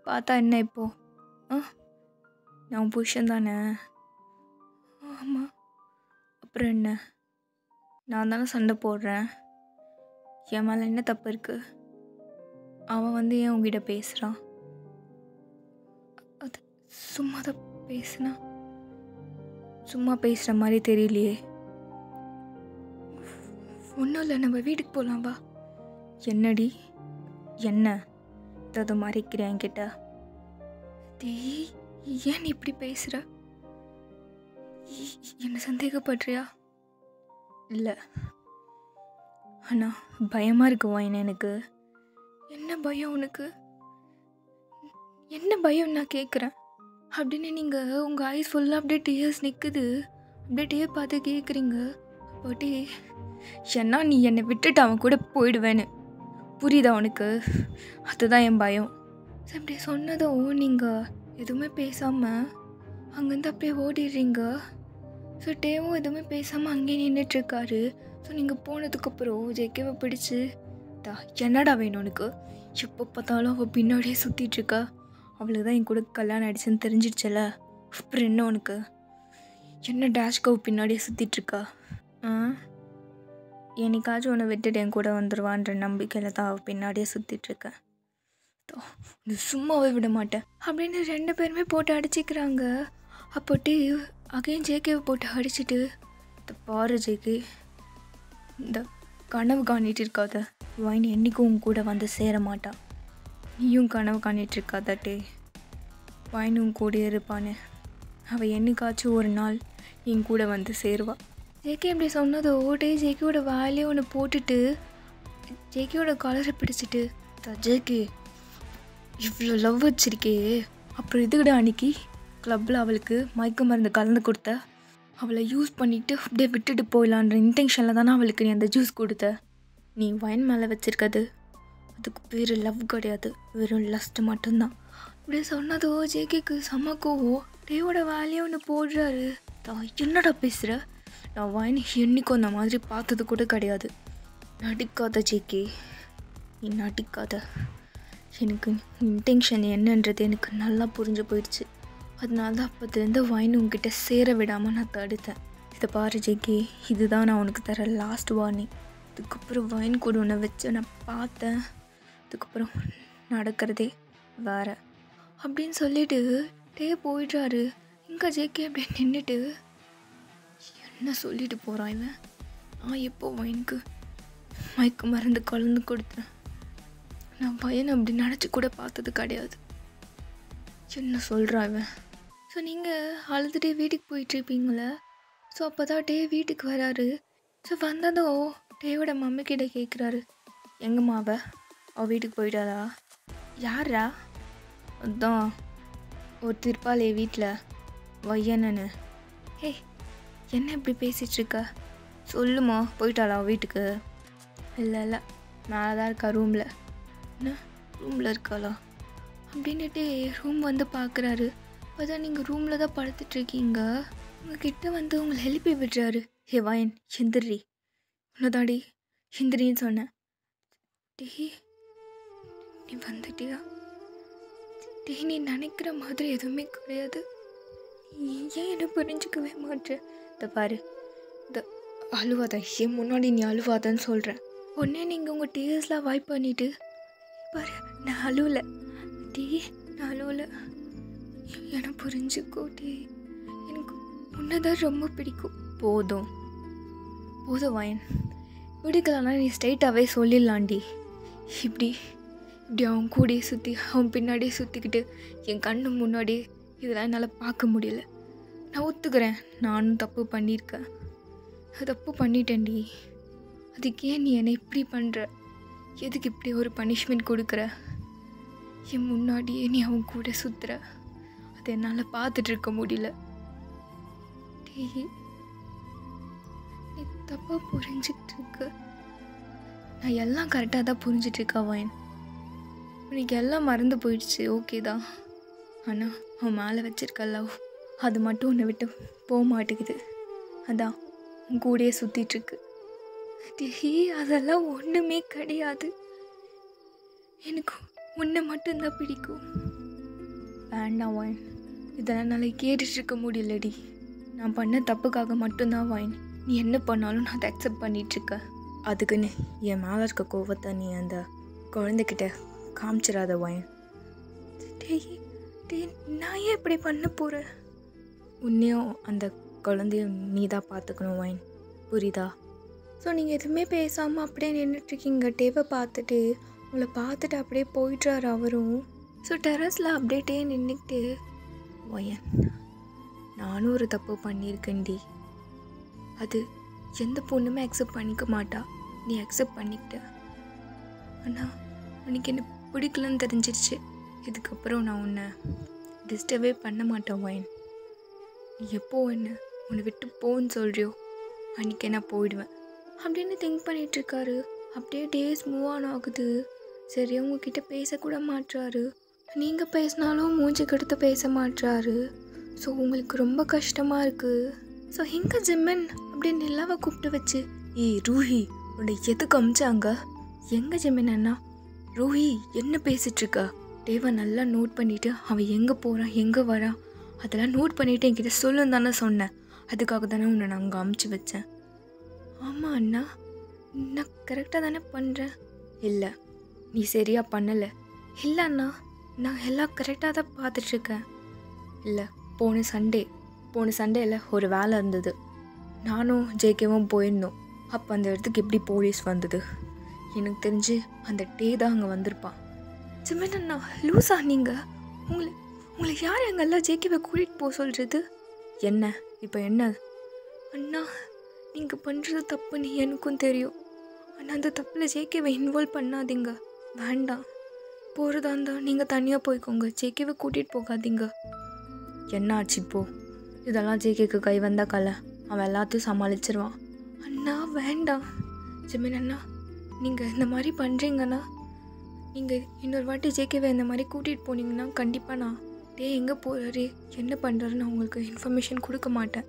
பார்த்தா என்ன இப்போ? நான் புருஷன் தானே. ஆமாம், அப்புறம் என்ன, நான் தானே சண்டை போடுறேன், என் மேலே என்ன தப்பு இருக்குது? அவன் ஏன் உங்ககிட்ட பேசுகிறான்? அது சும்மா தான் பேசுனா, சும்மா பேசுகிற மாதிரி தெரியலையே. ஒன்றும் இல்லை, நம்ம வீட்டுக்கு போகலாம் வா. என்னடி என்ன ஏதாவது மறைக்கிறேன் என்கிட்ட? டேய் ஏன் நீ இப்படி பேசுகிற? என்ன சந்தேகப்படுறியா? இல்லை, ஆனால் பயமாக இருக்கு வாயின் எனக்கு. என்ன பயம் உனக்கு? என்ன பயம் நான் கேட்குறேன் அப்படின்னு நீங்கள் உங்கள் ஐஸ் ஃபுல்லாக அப்படியே டியர்ஸ் நிற்குது, அப்படியே டியர் பார்த்து கேட்குறீங்க. அப்போட்டே ஏன்னா நீ என்னை விட்டுட்டு அவன் கூட போயிடுவேன்னு, புரியுதா உனக்கு? அதுதான் என் பயம். ஸோ இப்படி சொன்னதும் நீங்கள் எதுவுமே பேசாமல் அங்கேருந்து அப்படியே ஓடிடுறீங்க. ஸோ டேவும் எதுவுமே பேசாமல் அங்கேயே நின்றுட்டுருக்காரு. ஸோ நீங்கள் போனதுக்கப்புறம் ஜேகேவை பிடிச்சி என்னடா வேணும் உனக்கு, எப்போ பார்த்தாலும் அவள் பின்னாடியே சுற்றிட்டுருக்கா, அவளுக்கு தான் என் கூட கல்யாணம் ஆகிடுச்சுன்னு தெரிஞ்சிடுச்சல, அப்புறம் என்ன உனக்கு, என்ன டேஷ்கவ் பின்னாடியே சுற்றிட்டுருக்கா? என்னைக்காச்சும் உன்னை விட்டுட்டு என் கூட வந்துடுவான்ற நம்பிக்கையில் தான் அவள் பின்னாடியே சுற்றிட்டுருக்கேன், சும்மாவே விட மாட்டேன் அப்படின்னு 2 பேருமே போட்டு அடிச்சிக்கிறாங்க. அப்போட்டு அகைன் ஜேகேவை போட்டு அடிச்சுட்டு, இந்த பாரு ஜேகே, இந்த கனவு காணிட்டு இருக்காத, வைன் என்றைக்கும் உன் கூட வந்து சேர மாட்டான், நீயும் கனவு காணிட்டு இருக்காதட்டே, வைனும் கூட இருப்பான்னு, அவள் என்னைக்காச்சும் ஒரு நாள் என் கூட வந்து சேருவா. ஜேகே இப்படி சொன்னதோ டே ஜேகேயோட வாயிலே ஒன்று போட்டுட்டு ஜேகேயோட காலரை பிடிச்சிட்டு, ஜேகே இவ்வளோ லவ் வச்சிருக்கே, அப்புறம் இதுக்கிட்ட அன்னைக்கு கிளப்பில் அவளுக்கு மயக்க மருந்து கலந்து கொடுத்த, அவளை யூஸ் பண்ணிவிட்டு அப்படியே விட்டுட்டு போயிடலான்ற இன்டென்ஷனில் தானே அவளுக்கு நீ அந்த ஜூஸ் கொடுத்த. நீ வைன் மேலே வச்சுருக்கிறது அதுக்கு பேர் லவ் கிடையாது, வெறும் லஸ்ட் மட்டும்தான். இப்படி சொன்னதோ ஜேகேக்கு சமக்கோவோ டேவோட வேலையை ஒன்று போடுறாரு. என்னடா பேசுகிற, நான் வைன் என்னைக்கும் அந்த மாதிரி பார்த்தது கூட கிடையாது, நடிக்காத ஜேகே, நீ நடிக்காத, எனக்கு இன்டென்ஷன் என்னன்றது எனக்கு நல்லா புரிஞ்சு போயிடுச்சு, அதனால தான் அப்போதுலேருந்து வைன் உங்ககிட்ட சேர விடாமல் நான் தடுத்தேன். இதை பாரு ஜேகே, இதுதான் நான் உனக்கு தர லாஸ்ட் வார்னிங், அதுக்கப்புறம் வைன் கூட உன்னை வச்சு நான் பார்த்தேன், அதுக்கப்புறம் நடக்கிறதே வேறு அப்படின்னு சொல்லிட்டு டே போயிடுறாரு. இங்கே ஜேகே அப்படி நின்றுட்டு என்ன சொல்லிட்டு போகிறான் இவன், நான் எப்போ வைனுக்கு மயக்க மருந்து கலந்து கொடுத்தேன், நான் பையனை அப்படி நினச்சி கூட பார்த்தது கிடையாது, என்ன சொல்கிறான் இவன். ஸோ நீங்கள் அழுதுகிட்டே வீட்டுக்கு போயிட்டுருப்பீங்களே, ஸோ அப்போ தான் டே வீட்டுக்கு வராரு. ஸோ வந்ததும் டேவோட மம்மிக்கிட்ட கேட்குறாரு, எங்கம்மா அவள் வீட்டுக்கு போயிட்டாளா? யாரா? அதான் ஒரு திருப்பாளே வீட்டில் வையனன்னு. ஹே என்ன இப்படி பேசிகிட்ருக்க, சொல்லுமா, போயிட்டாளா அவள் வீட்டுக்கு? இல்லை மேலே தான் இருக்கா ரூமில். என்ன ரூமில் இருக்காளா அப்படின்ட்டு ரூம் வந்து பார்க்குறாரு. அதான் நீங்கள் ரூமில் தான் படுத்துட்ருக்கீங்க, உங்ககிட்ட உங்களை எழுப்பி விடுறாரு. ஹே வாயன் எந்திரி, உன்னதாடி எந்திரின்னு சொன்னேன். டே நீ வந்துட்டியா? டே நீ நினைக்கிற மாதிரி எதுவுமே கிடையாது, நீ ஏன் என்ன புரிஞ்சிக்கவே மாட்டேற? இதை பாரு, இந்த அழுவாத, ஏன் முன்னாடி நீ அழுவாதன்னு சொல்கிறேன். உடனே நீங்கள் உங்கள் டீயர்ஸ்லாம் வாய்ப் பண்ணிவிட்டு, பாரு நான் அழுவலை டே, நான் அழுவலை, என்னை புரிஞ்சுக்கோ டே, எனக்கு உன்னதான் ரொம்ப பிடிக்கும். போதும் வாயன், பிடிக்கலன்னா நீ ஸ்ட்ரைட்டாகவே சொல்லிடலாண்டி, இப்படி இப்படி அவன் கூடயே சுற்றி அவன் பின்னாடியே சுற்றிக்கிட்டு என் கண்ணு முன்னாடியே இதெல்லாம் என்னால் பார்க்க முடியல. நான் ஒத்துக்கிறேன், நானும் தப்பு பண்ணியிருக்கேன், தப்பு பண்ணிட்டேன்டி. அதுக்கு ஏன் நீ என்னை இப்படி பண்ணுற? எதுக்கு இப்படி ஒரு பனிஷ்மெண்ட் கொடுக்குற? என் முன்னாடியே நீ அவன் கூட சுற்றுற, அதை என்னால் பார்த்துட்டு இருக்க முடியல. டேய், நீ தப்பாக புரிஞ்சிட்டு இருக்க. நான் எல்லாம் கரெக்டாக தான் புரிஞ்சிட்ருக்கேன் வயன். உனக்கு எல்லாம் மறந்து போயிடுச்சு, ஓகே தான். ஆனால் அவன் மேலே வச்சிருக்க லவ் அது மட்டும் உன்னை விட்டு போக மாட்டேங்குது. அதான் உன் கூடயே சுற்றிட்டுருக்கு. டேய், அதெல்லாம் ஒன்றுமே கிடையாது. எனக்கு உன்னை மட்டும்தான் பிடிக்கும். வேண்டாம் வாயின், இதெல்லாம் நல்லா கேட்டுட்ருக்க முடியலடி. நான் பண்ண தப்புக்காக மட்டும்தான் வாயின். நீ என்ன பண்ணாலும் நான் அதை அக்செப்ட் பண்ணிகிட்ருக்கேன். அதுக்குன்னு என் மேலே இருக்க கோவத்தை நீ அந்த குழந்தைகிட்ட காமிச்சிடாத வாயின். டேய் டேய், நான் ஏன் இப்படி பண்ண போகிறேன்? உன்னையும் அந்த குழந்தையும் நீ தான் பார்த்துக்கணும் வாயின், புரியுதா? ஸோ நீங்கள் எதுவுமே பேசாமல் அப்படியே நின்றுட்டுருக்கீங்க. டேவை பார்த்துட்டு உங்களை பார்த்துட்டு அப்படியே போயிட்டுறாரு அவரும். ஸோ டெரஸில் அப்படியே நின்றுக்கிட்டு, வயன் நானும் ஒரு தப்பு பண்ணியிருக்கேன்டி. அது எந்த பொண்ணுமே அக்செப்ட் பண்ணிக்க மாட்டா, நீ அக்செப்ட் பண்ணிக்கிட்ட. ஆனால் உனக்கு என்ன பிடிக்கலன்னு தெரிஞ்சிருச்சு. இதுக்கப்புறம் நான் உன்னை டிஸ்டர்பே பண்ண மாட்டேன் வயன். நீ எப்போ உன்னை விட்டு போன்னு சொல்கிறியோ அன்றைக்கே நான் போயிடுவேன் அப்படின்னு திங்க் பண்ணிகிட்ருக்காரு. அப்படியே டேஸ் மூவ் ஆன் ஆகுது. சரி, உங்ககிட்ட பேசக்கூட மாட்டுறாரு. நீங்கள் பேசினாலும் மூஞ்சி கெடுத்து பேச மாட்டுறாரு. ஸோ உங்களுக்கு ரொம்ப கஷ்டமாக இருக்குது. ஸோ எங்கே ஜிம்மன் அப்படியே நிலாவை கூப்பிட்டு வச்சு, ஏய் ரூஹி, உன்னை எதுக்கு அமிச்சாங்க? எங்கே ஜிம்மன் அண்ணா? ரூஹி என்ன பேசிகிட்ருக்கா? டேவை நல்லா நோட் பண்ணிவிட்டு அவன் எங்கே போகிறான் எங்கே வரான் அதெல்லாம் நோட் பண்ணிவிட்டு என்கிட்ட சொல்லுன்னு தானே சொன்னேன். அதுக்காக தானே உன்னை நான் அங்கே அமுச்சு வச்சேன். ஆமாம் அண்ணா, நான் கரெக்டாக தானே பண்ணுறேன். இல்லை, நீ சரியாக பண்ணலை. இல்லை அண்ணா, நான் எல்லாம் கரெக்டாக தான் பார்த்துட்ருக்கேன். இல்லை, போன சண்டேயில் ஒரு வேலை இருந்தது. நானும் ஜேகேவும் போயிருந்தோம். அப்போ அந்த இடத்துக்கு எப்படி போலீஸ் வந்தது? எனக்கு தெரிஞ்சு அந்த டே தான் அங்கே வந்திருப்பான். ஜிம்மன் அண்ணா, லூஸா நீங்கள்? உங்களை யார் அங்கெல்லாம் ஜேகேவை கூட்டிகிட்டு போக சொல்கிறது? என்ன இப்போ என்ன? அண்ணா, நீங்கள் பண்ணுறது தப்புன்னு எனக்கும் தெரியும். ஆனால் அந்த தப்பில் ஜேகேவை இன்வால்வ் பண்ணாதீங்க. வேண்டாம், போகிறதா இருந்தால் நீங்கள் தனியாக போய்க்கோங்க, ஜேகேவை கூட்டிகிட்டு போகாதீங்க. என்ன ஆச்சு இப்போ? இதெல்லாம் ஜேகேக்கு கை வந்தா கலை, அவன் எல்லாத்தையும் சமாளிச்சிருவான். அண்ணா வேண்டாம். ஜிமின் அண்ணா, நீங்கள் இந்த மாதிரி பண்ணுறீங்கண்ணா. நீங்கள் இன்னொரு வாட்டி ஜேகேவை இந்த மாதிரி கூட்டிகிட்டு போனீங்கன்னா கண்டிப்பாக நான் டே எங்கே போகிறாரு என்ன பண்ணுறாருன்னு உங்களுக்கு இன்ஃபர்மேஷன் கொடுக்க மாட்டேன்.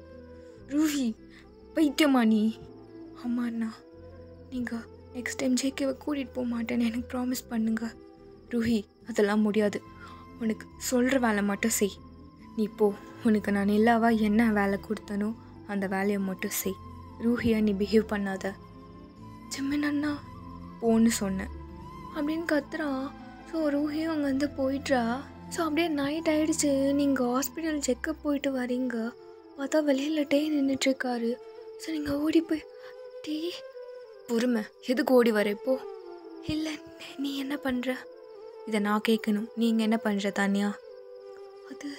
ரூஹி, பைத்தியமா நீ? ஆமாம் அண்ணா, நீங்கள் நெக்ஸ்ட் டைம் ஜேகேவை கூட்டிகிட்டு போக மாட்டேன்னு எனக்கு ப்ராமிஸ் பண்ணுங்க. ரூஹி, அதெல்லாம் முடியாது. உனக்கு சொல்கிற வேலை மட்டும் செய். நீ போ. உனக்கு நான் நிலாவா என்ன வேலை கொடுத்தனோ அந்த வேலையை மட்டும் செய். ரூஹியா, நீ பிஹேவ் பண்ணாத. ஜிம்மின் அண்ணா, போன்னு சொன்னேன் அப்படின்னு கத்துறான். ஸோ ரூஹியும் அங்கேருந்து போயிட்றா. ஸோ அப்படியே நைட் ஆகிடுச்சு. நீங்கள் ஹாஸ்பிட்டல் செக்கப் போயிட்டு வரீங்க. பார்த்தா வெளியில் டே நின்றுட்டுருக்காரு. ஸோ நீங்கள் ஓடி போய், டே பொறுமை, எதுக்கு ஓடி வர இப்போ? இல்லை, நீ என்ன பண்ணுற? இதை நான் கேட்கணும். நீங்கள் என்ன பண்ணுற தானியா? அது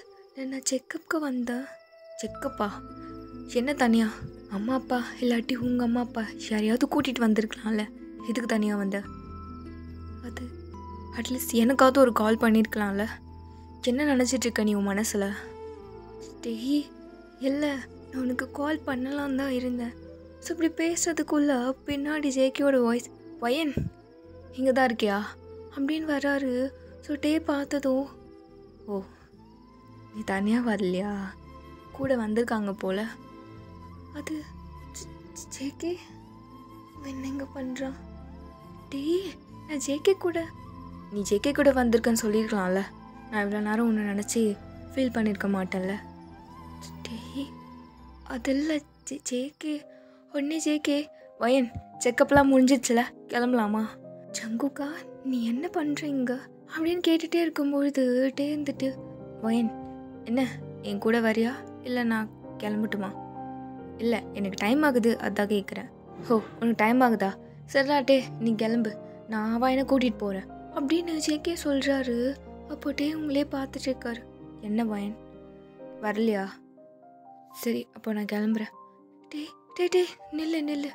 நான் செக்கப்புக்கு வந்தேன். செக்கப்பா? என்ன தனியா? அம்மா அப்பா இல்லாட்டி உங்கள் அம்மா அப்பா யாரையாவது கூட்டிகிட்டு வந்திருக்கலாம்ல, எதுக்கு தனியாக வந்த? அது அட்லீஸ்ட் எனக்காவது ஒரு கால் பண்ணியிருக்கலாம்ல. என்ன நினச்சிட்ருக்க நீ உன் மனசில்? டேய் இல்லை, நான் உனக்கு கால் பண்ணலாம் தான் இருந்தேன். ஸோ இப்படி பேசுறதுக்குள்ளே பின்னாடி ஜேகேயோட வாய்ஸ், வயன் இங்கே தான் இருக்கியா அப்படின்னு வராரு. ஸோ டே பார்த்ததும், ஓ நீ தனியாக வரலையா, கூட வந்திருக்காங்க போல். அது ஜேகே என்ன எங்கே பண்ணுறான்? டே நான் ஜேகே கூட, நீ ஜேகே கூட வந்திருக்கேன்னு சொல்லியிருக்கலாம்ல. நான் இவ்வளோ நேரம் உன்னை நினச்சி ஃபீல் பண்ணியிருக்க மாட்டேன்ல. டே அதில்ல ஜேகே. உடனே ஜேகே, வயன் செக்கப்லாம் முடிஞ்சிடுச்சுல, கிளம்பலாமா? ஜங்குக்கா, நீ என்ன பண்ணுறீங்க அப்படின்னு கேட்டுகிட்டே இருக்கும்பொழுது டே இருந்துட்டு, வயன் என்ன என் கூட வரியா இல்லை நான் கிளம்பட்டுமா? இல்லை, எனக்கு டைம் ஆகுது அதான் கேட்குறேன். ஓ உனக்கு டைம் ஆகுதா? சரிடா டே, நீ கிளம்பு, நான் வயனை கூட்டிகிட்டு போகிறேன். அப்படின்னு ஜேகே சொல்கிறாரு. அப்போ டே உங்களே பார்த்துட்ருக்காரு. என்ன வயன் வரலையா? சரி அப்போ நான் கிளம்புறேன். டே டே டே நில்லு நில்லு,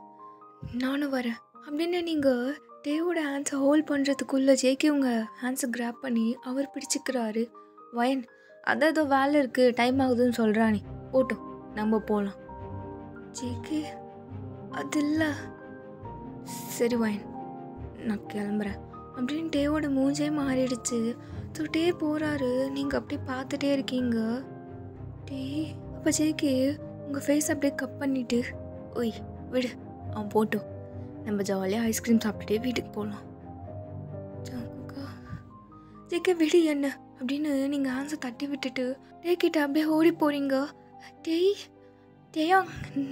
நானும் வரேன் அப்படின்னு நீங்கள் டேவோட ஹேண்ட்ஸை ஹோல்ட் பண்ணுறதுக்குள்ளே ஜேகே உங்கள் ஹேண்ட்ஸை கிராப் பண்ணி அவர் பிடிச்சிக்கிறாரு. வயன் அதான் ஏதோ வேலை இருக்குது, டைம் ஆகுதுன்னு சொல்கிறானே, போட்டோம் நம்ம போகலாம். ஜேகே அது இல்லை. சரி வயன் நான் கிளம்புறேன் அப்படின்னு டேவோட மூஞ்சே மாறிடுச்சு. ஸோ டே போகிறாரு, நீங்கள் அப்படியே பார்த்துட்டே இருக்கீங்க. டே அப்போ ஜேகே உங்கள் ஃபேஸ் அப்படியே கட் பண்ணிவிட்டு, ஒய் விடு அவன் போட்டோம், நம்ம ஜாலியாக ஐஸ்கிரீம் சாப்பிட்டுட்டே வீட்டுக்கு போகலாம். ஜேகே விடு என்ன அப்படின்னு நீங்கள் ஹேண்ட்ஸை தட்டி விட்டுட்டு டே கிட்ட அப்படியே ஓடி போகிறீங்க. டேய் டேயா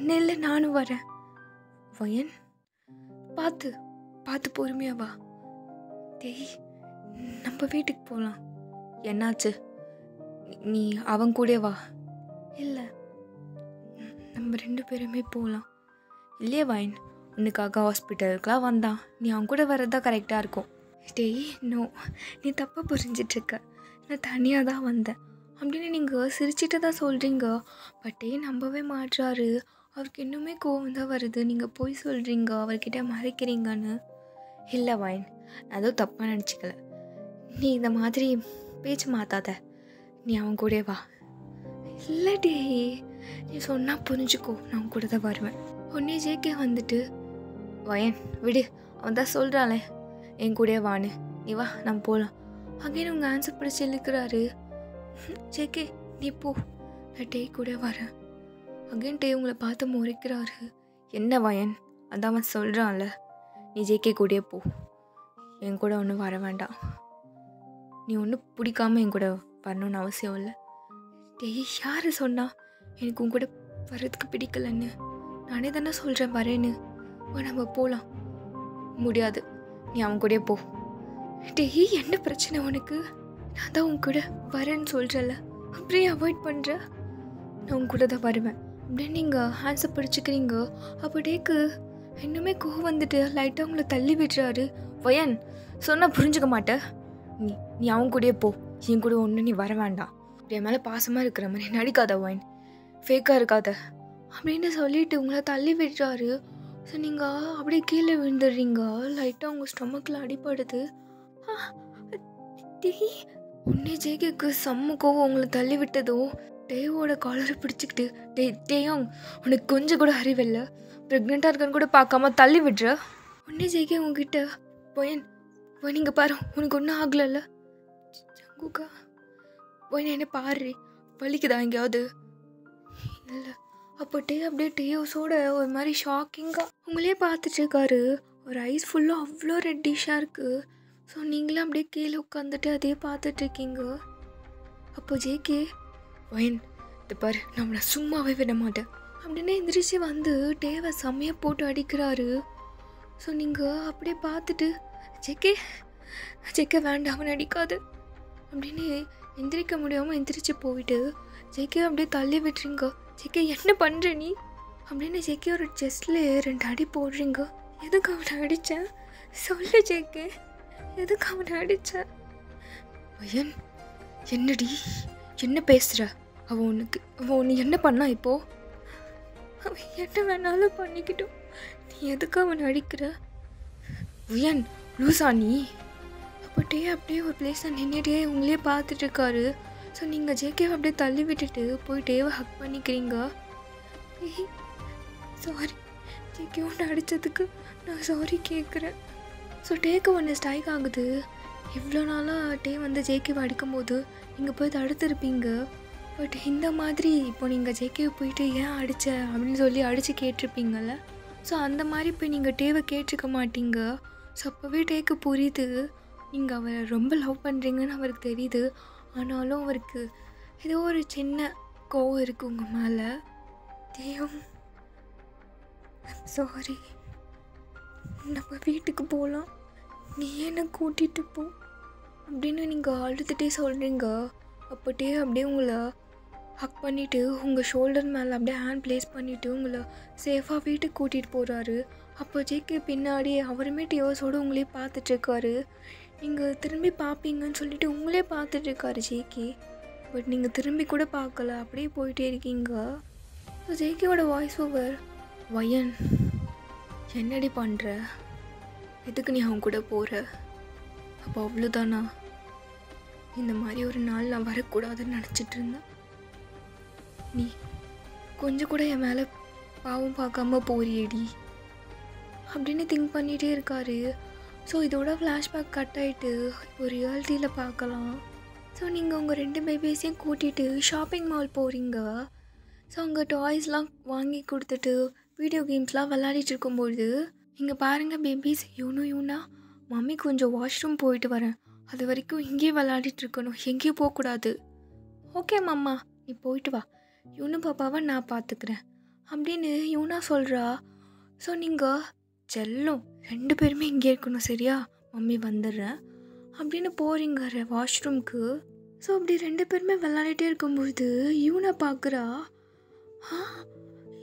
நெல்ல நானும் வரேன். வயன் பார்த்து பார்த்து பொறுமையா வா. டேய் நம்ம வீட்டுக்கு போகலாம். என்னாச்சு? நீ அவன் கூட வா. இல்லை நம்ம 2 பேருமே போகலாம். இல்லையே வயன், உனக்காக ஹாஸ்பிட்டலுக்குலாம் வந்தான், நீ அவன் கூட வர்றதா கரெக்டாக இருக்கும். டேய் நோ, நீ தப்பாக புரிஞ்சிட்ருக்க, நான் தனியாக தான் வந்தேன் அப்படின்னு நீங்கள் சிரிச்சிட்டு தான் சொல்கிறீங்க. பட் டே நம்பவே மாட்டுறாரு. அவருக்கு இன்னுமே கோவம் தான் வருது. நீங்கள் போய் சொல்கிறீங்க, அவர்கிட்ட மறைக்கிறீங்கன்னு. இல்லை வயன், நான் அதுவும் தப்பாக நினச்சிக்கல, நீ இந்த மாதிரி பேச்சு மாற்றாத, நீ அவன் கூட வா. இல்லை டே, நீ சொன்னால் புரிஞ்சுக்கோ, நான் அவன் கூட தான் வருவேன். உடனே ஜேகே வந்துட்டு, வயன் விடு, அவன் தான் சொல்கிறாளே என் கூட வான்னு, நீ வா நம்ம போகலாம். அங்கேயும் உங்கள் ஆன்சர் பிடிச்சி இழுக்கிறாரு. ஜேகே நீ போ, நான் டே கூட வரேன். அங்கேயும் டே உங்களை பார்த்து முறைக்கிறாரு. என்ன வயன், அதான் அவன் சொல்கிறான்ல, நீ ஜேகே கூடயே போ, என் கூட ஒன்றும் வர வேண்டாம். நீ ஒன்றும் பிடிக்காமல் என் கூட வரணும்னு அவசியம் இல்லை. டேய் யார் சொன்னா எனக்கு உன் கூட வர்றதுக்கு பிடிக்கலன்னு? நானே தானே சொல்கிறேன் வரேன்னு. நம்ம போகலாம். முடியாது, நீ அவன் கூடயே போ. டேய் என்ன பிரச்சனை உனக்கு? நான் தான் உன் கூட வரேன்னு சொல்கிறல, அப்படியே அவாய்ட் பண்ணுற. நான் உன் கூட தான் வருவேன் அப்படின்னு நீங்கள் ஹேண்ட்ஸை பிடிச்சிக்கிறீங்க. அப்போ டேக்கு இன்னுமே கோவம் வந்துட்டு லைட்டாக உங்களை தள்ளி விடுறாரு. வயன் சொன்னால் புரிஞ்சுக்க மாட்டேன், நீ அவன் கூடயே போ, என் கூட ஒன்று நீ வர வேண்டாம். என் மேலே பாசமாக இருக்கிற மாதிரி நடிக்காத வயன், ஃபேக்காக இருக்காத அப்படின்னு சொல்லிட்டு உங்களை தள்ளி விடுறாரு. ஸோ நீங்கள் அப்படியே கீழே விழுந்துடுறீங்க. லைட்டாக உங்கள் ஸ்டொமக்கில் அடிப்படுது. டேய் உன்னே ஜேகேக்கு செம்ம கோவம் உங்களை தள்ளி விட்டதும் டேவோட காலரை பிடிச்சிக்கிட்டு, டேயாங் உனக்கு கொஞ்சம் கூட அறிவில்லை, ப்ரெக்னெண்ட்டாக இருக்கன்னு கூட பார்க்காம தள்ளி விடுற. உன்னே ஜேகே உங்ககிட்ட, போயன் போய் நீங்கள் பாரு உனக்கு ஒன்றும் ஆகலைல்ல. ஜங்குக்கா போய் என்ன பாரு, வலிக்குதா எங்கேயாவது? இல்லை. அப்போ டே அப்படியே டேயோஸோட ஒரு மாதிரி ஷாக்கிங்காக உங்களே பார்த்துட்ருக்காரு. ஒரு ஐஸ் ஃபுல்லாக அவ்வளோ ரெட்டிஷாக இருக்குது. ஸோ நீங்களும் அப்படியே கீழே உட்காந்துட்டு அதே பார்த்துட்ருக்கீங்க. அப்போ ஜேகே, வயன் இது பாரு, நம்மளை சும்மாவே விட மாட்டேன் அப்படின்னு எந்திரிச்சு வந்து டேவை செம்மையாக போட்டு அடிக்கிறாரு. ஸோ நீங்கள் அப்படியே பார்த்துட்டு, ஜேகே வேண்டாம் அவன் அடிக்காது அப்படின்னு எந்திரிக்க முடியாமல் எந்திரிச்சு போயிட்டு ஜேகே அப்படியே தள்ளி விட்டுறீங்க. ஜேகே என்ன பண்ணுற நீ அப்படின்னு ஜேகேயோட செஸ்டில் 2 அடி போடுறீங்க. எதுக்கு அவனை அடித்தேன் சொல்லு ஜேகே, எதுக்கு அவனை அடித்தேன்? வயன் என்னடி என்ன பேசுகிற? அவன் ஒன்று என்ன பண்ணா இப்போது? அவன் என்ன வேணாலும் பண்ணிக்கிட்டோம், நீ எதுக்கு அவனை அடிக்கிற? வயன் லூசா நீ? அப்போ டே அப்படியே ஒரு பிளேஸில் நின்றுட்டே உங்களே பார்த்துட்ருக்காரு. ஸோ நீங்கள் ஜேகேவை அப்படியே தள்ளி விட்டுட்டு போய் டேவை ஹக் பண்ணிக்கிறீங்க. சாரி ஜேகே, ஒன்று அடித்ததுக்கு நான் சாரி கேட்குறேன். ஸோ டேக்கு ஒன்று ஸ்ட்ரைக் ஆகுது. இவ்வளோ நாளாக டே வந்து ஜேகேவை அடிக்கும்போது நீங்கள் போய் தடுத்துருப்பீங்க. பட் இந்த மாதிரி இப்போ நீங்கள் ஜேகேவை போயிட்டு ஏன் அடித்த அப்படின்னு சொல்லி அடித்து கேட்டிருப்பீங்கள்ல. ஸோ அந்த மாதிரி போய் நீங்கள் டேவை கேட்டிருக்க மாட்டீங்க. ஸோ அப்போவே டேக்கு புரியுது நீங்கள் அவரை ரொம்ப லவ் பண்ணுறீங்கன்னு அவருக்கு தெரியுது. ஆனாலும் அவருக்கு ஏதோ ஒரு சின்ன கோவம் இருக்குது உங்கள் மேலே. தேவம் சாரி, நம்ம வீட்டுக்கு போகலாம், நீ என்னை கூட்டிகிட்டு போ அப்படின்னு நீங்கள் அழுதுகிட்டே சொல்கிறீங்க. அப்போட்டே அப்படியே உங்களை ஹக் பண்ணிவிட்டு உங்கள் ஷோல்டர் மேலே அப்படியே ஹேண்ட் ப்ளேஸ் பண்ணிவிட்டு உங்களை சேஃபாக வீட்டுக்கு கூட்டிகிட்டு போகிறாரு. அப்போ ஜேகே பின்னாடி அவருமே டியோஸோடு உங்களே பார்த்துட்ருக்காரு. நீங்கள் திரும்பி பார்ப்பீங்கன்னு சொல்லிட்டு உங்களே பார்த்துட்டு இருக்காரு ஜேகே. பட் நீங்கள் திரும்பி கூட பார்க்கல, அப்படியே போயிட்டே இருக்கீங்க. ஸோ ஜேகேவோட வாய்ஸ் ஓவர், வயன் என்னடி பண்ணுற, எதுக்கு நீ அவன் கூட போகிற, அப்போ அவ்வளோதானா, இந்த மாதிரி ஒரு நாள் நான் வரக்கூடாதுன்னு நினச்சிட்டு இருந்தேன், நீ கொஞ்சம் கூட என் மேலே பாவம் பார்க்காம போறியேடி அப்படின்னு திங்க் பண்ணிகிட்டே இருக்காரு. ஸோ இதோட ஃப்ளாஷ்பேக் கட் ஆகிட்டு இப்போ ரியாலிட்டியில் பார்க்கலாம். ஸோ நீங்கள் உங்கள் 2 பேபிஸையும் கூட்டிகிட்டு ஷாப்பிங் மால் போகிறீங்க. ஸோ அங்கே டாய்ஸ்லாம் வாங்கி கொடுத்துட்டு வீடியோ கேம்ஸ்லாம் விளையாடிட்டு இருக்கும்போது இங்கே பாருங்கள் பேபிஸ், யூனா மம்மி கொஞ்சம் வாஷ்ரூம் போயிட்டு வரேன், அது வரைக்கும் இங்கேயே விளையாடிட்டு இருக்கணும், எங்கேயும் போகக்கூடாது. ஓகே மாமா, நீ போயிட்டு வா, யூனு பாப்பாவை நான் பார்த்துக்கிறேன் அப்படின்னு யூனா சொல்கிறா. ஸோ நீங்கள் செல்லம் 2 பேருமே இங்கே இருக்கணும் சரியா, மம்மி வந்துடுறேன் அப்படின்னு போகிறீங்க வாஷ்ரூம்க்கு. ஸோ அப்படி 2 பேருமே விளையாடிட்டே இருக்கும்போது யூனா பார்க்குறா,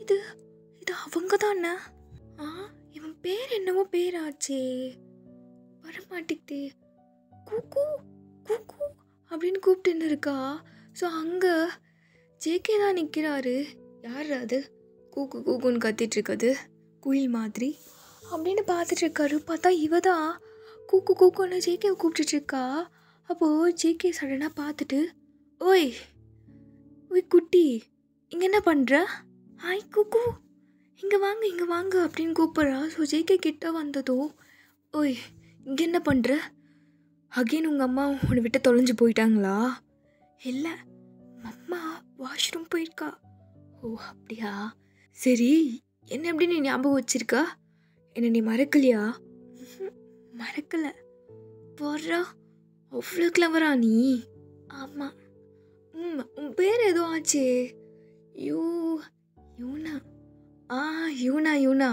இது இது அவங்க தானே, இவன் பேர் என்னவோ பேராச்சே, வரமாட்டிக்கிட்டே, கூக்கு கூக்கு அப்படின்னு கூப்பிட்டுன்னு இருக்கா. ஸோ அங்கே ஜேகே தான் நிற்கிறாரு. யார் அது கூக்கு கூக்குன்னு கத்திட்டுருக்குது குயில் மாதிரி அப்படின்னு பார்த்துட்ருக்காரு. பார்த்தா இவ தான் கூக்கு கூக்குன்னு ஜேகேவை கூப்பிட்டுட்ருக்கா. அப்போது ஜேகே சடனாக பார்த்துட்டு, ஓய் ஓய் குட்டி, இங்கே என்ன பண்ணுற, ஹாய் கூக்கு, இங்கே வாங்க அப்படின்னு கூப்பிட்றா. ஸோ ஜேகே கிட்ட வந்ததோ, ஓய் இங்கே என்ன பண்ணுற, அகெயின் உங்கள் அம்மா உன்னை விட்டு தொலைஞ்சு போயிட்டாங்களா, இல்லை அம்மா வாஷ்ரூம் போயிருக்கா. ஓ அப்படியா, சரி என்ன எப்படி நீ ஞாபகம் வச்சிருக்கா, என்ன நீ மறக்கலையா, மறக்கலை, போடுறா அவ்வளோ கிளவரா நீ, ஆமாம், உன் பேர் ஏதோ ஆச்சே, யூனா, யூனா யூனா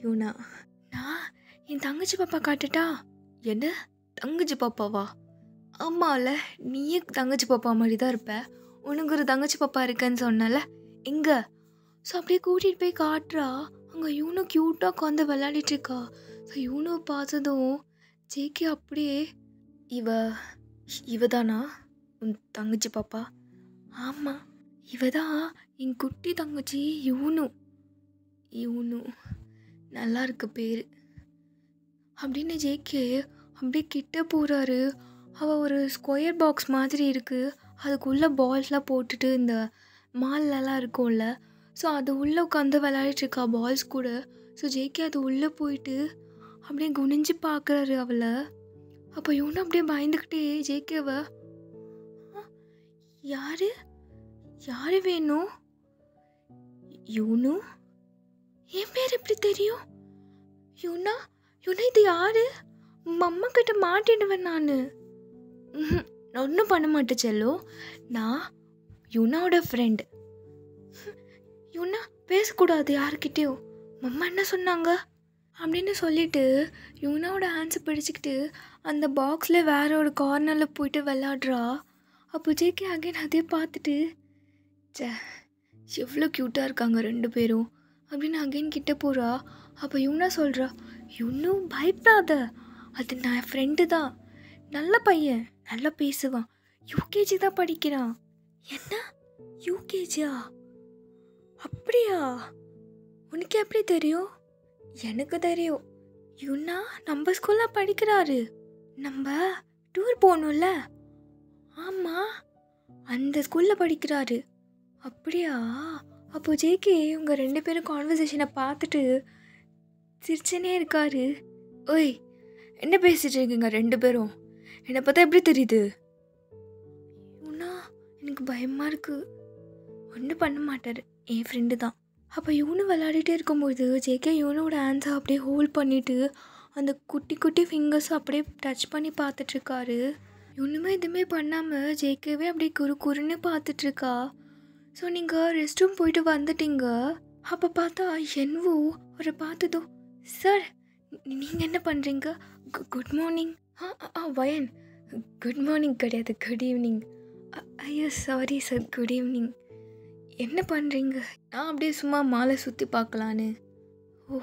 யூனா நான் என் தங்கச்சி பாப்பா காட்டுட்டா. என்ன தங்கச்சி பாப்பாவா, ஆமாம்ல, நீயே தங்கச்சி பாப்பா மாதிரி தான் இருப்ப, உனக்கு ஒரு தங்கச்சி பாப்பா இருக்கேன்னு சொன்னல, எங்கே. ஸோ அப்படியே கூட்டிகிட்டு போய் காட்டுறா. அங்கே யூனோ க்யூட்டாக உட்காந்து விளையாடிட்டுருக்கா. ஸோ யூனோ பார்த்ததும் ஜேகே அப்படியே, இவ தானா உன் தங்கச்சி பாப்பா, ஆமாம் இவ தான் என் குட்டி தங்கச்சி யூனு நல்லா இருக்கு பேர் அப்படின்னு ஜேகே அப்படியே கிட்ட போகிறாரு. அவள் ஒரு ஸ்கொயர் பாக்ஸ் மாதிரி இருக்குது, அதுக்குள்ளே பால்ஸ்லாம் போட்டுட்டு இந்த மால்லலாம் இருக்கும்ல, ஸோ அது உள்ளே உட்காந்து விளையாடிட்டுருக்கா பால்ஸ் கூட. ஸோ ஜேகே அது உள்ளே போயிட்டு அப்படியே குனிஞ்சு பார்க்குறாரு அவளை. அப்போ இவனும் அப்படியே பயந்துக்கிட்டே ஜேகேவை, யாரு வேணும், யூனு, என் பேர் எப்படி தெரியும், யூனா இது யாரு, அம்மா கிட்ட மாட்டிடுவேன் நான் ஒன்றும் பண்ண மாட்டேன் செல்லோ, நான் யூனாவோட ஃப்ரெண்டு, யூனா பேசக்கூடாது யாருக்கிட்டேயும், மம்மா என்ன சொன்னாங்க அப்படின்னு சொல்லிட்டு யூனாவோட ஹேண்ட்ஸை பிடிச்சிக்கிட்டு அந்த பாக்ஸில் வேற ஒரு கார்னரில் போயிட்டு விளையாடுறா. அப்போ ஜேகே அகைன் அதே பார்த்துட்டு, எவ்வளோ க்யூட்டாக இருக்காங்க 2 பேரும் அப்படின்னு அகைன் கிட்ட போகிறா. அப்போ யூனா சொல்கிறா, இன்னும் பயப்படாத, அது நான் ஃப்ரெண்டு தான், நல்ல பையன், நல்லா பேசுவான், யூகேஜி தான் படிக்கிறான். என்ன யூகேஜியா, அப்படியா, உனக்கு எப்படி தெரியும், எனக்கு தெரியும், யூனா நம்ம ஸ்கூலில் படிக்கிறாரு, நம்ம டூர் போகணும்ல, ஆமாம் அந்த ஸ்கூலில் படிக்கிறாரு, அப்படியா. அப்போ ஜேகே உங்கள் 2 பேரும் கான்வர்சேஷனை பார்த்துட்டு சிரிச்சுனே இருக்காரு. ஓய் என்ன பேசிகிட்டு இருக்கீங்க 2 பேரும், என்னை பார்த்தா எப்படி தெரியுது, யூனா எனக்கு பயமாக இருக்குது, ஒன்றும் பண்ண மாட்டார், என் ஃப்ரெண்டு தான். அப்போ யூனு விளையாடிட்டே இருக்கும்போது ஜேகே யூனோட ஹேண்ட்ஸை அப்படியே ஹோல்ட் பண்ணிவிட்டு அந்த குட்டி குட்டி ஃபிங்கர்ஸை அப்படியே டச் பண்ணி பார்த்துட்ருக்காரு. இன்னுமே எதுவுமே பண்ணாமல் ஜேகேவே அப்படியே குறுன்னு பார்த்துட்ருக்கா. ஸோ நீங்கள் ரெஸ்ட் ரூம் போயிட்டு வந்துட்டீங்க. அப்போ பார்த்தா என்னவோ அவரை பார்த்ததும், சார் நீங்கள் என்ன பண்ணுறீங்க, குட் மார்னிங். வயன் குட் மார்னிங் கிடையாது, குட் ஈவினிங். ஐயோ சாரி சார், குட் ஈவினிங். என்ன பண்ணுறீங்க, நான் அப்படியே சும்மா மாலை சுற்றி பார்க்கலான்னு. ஓ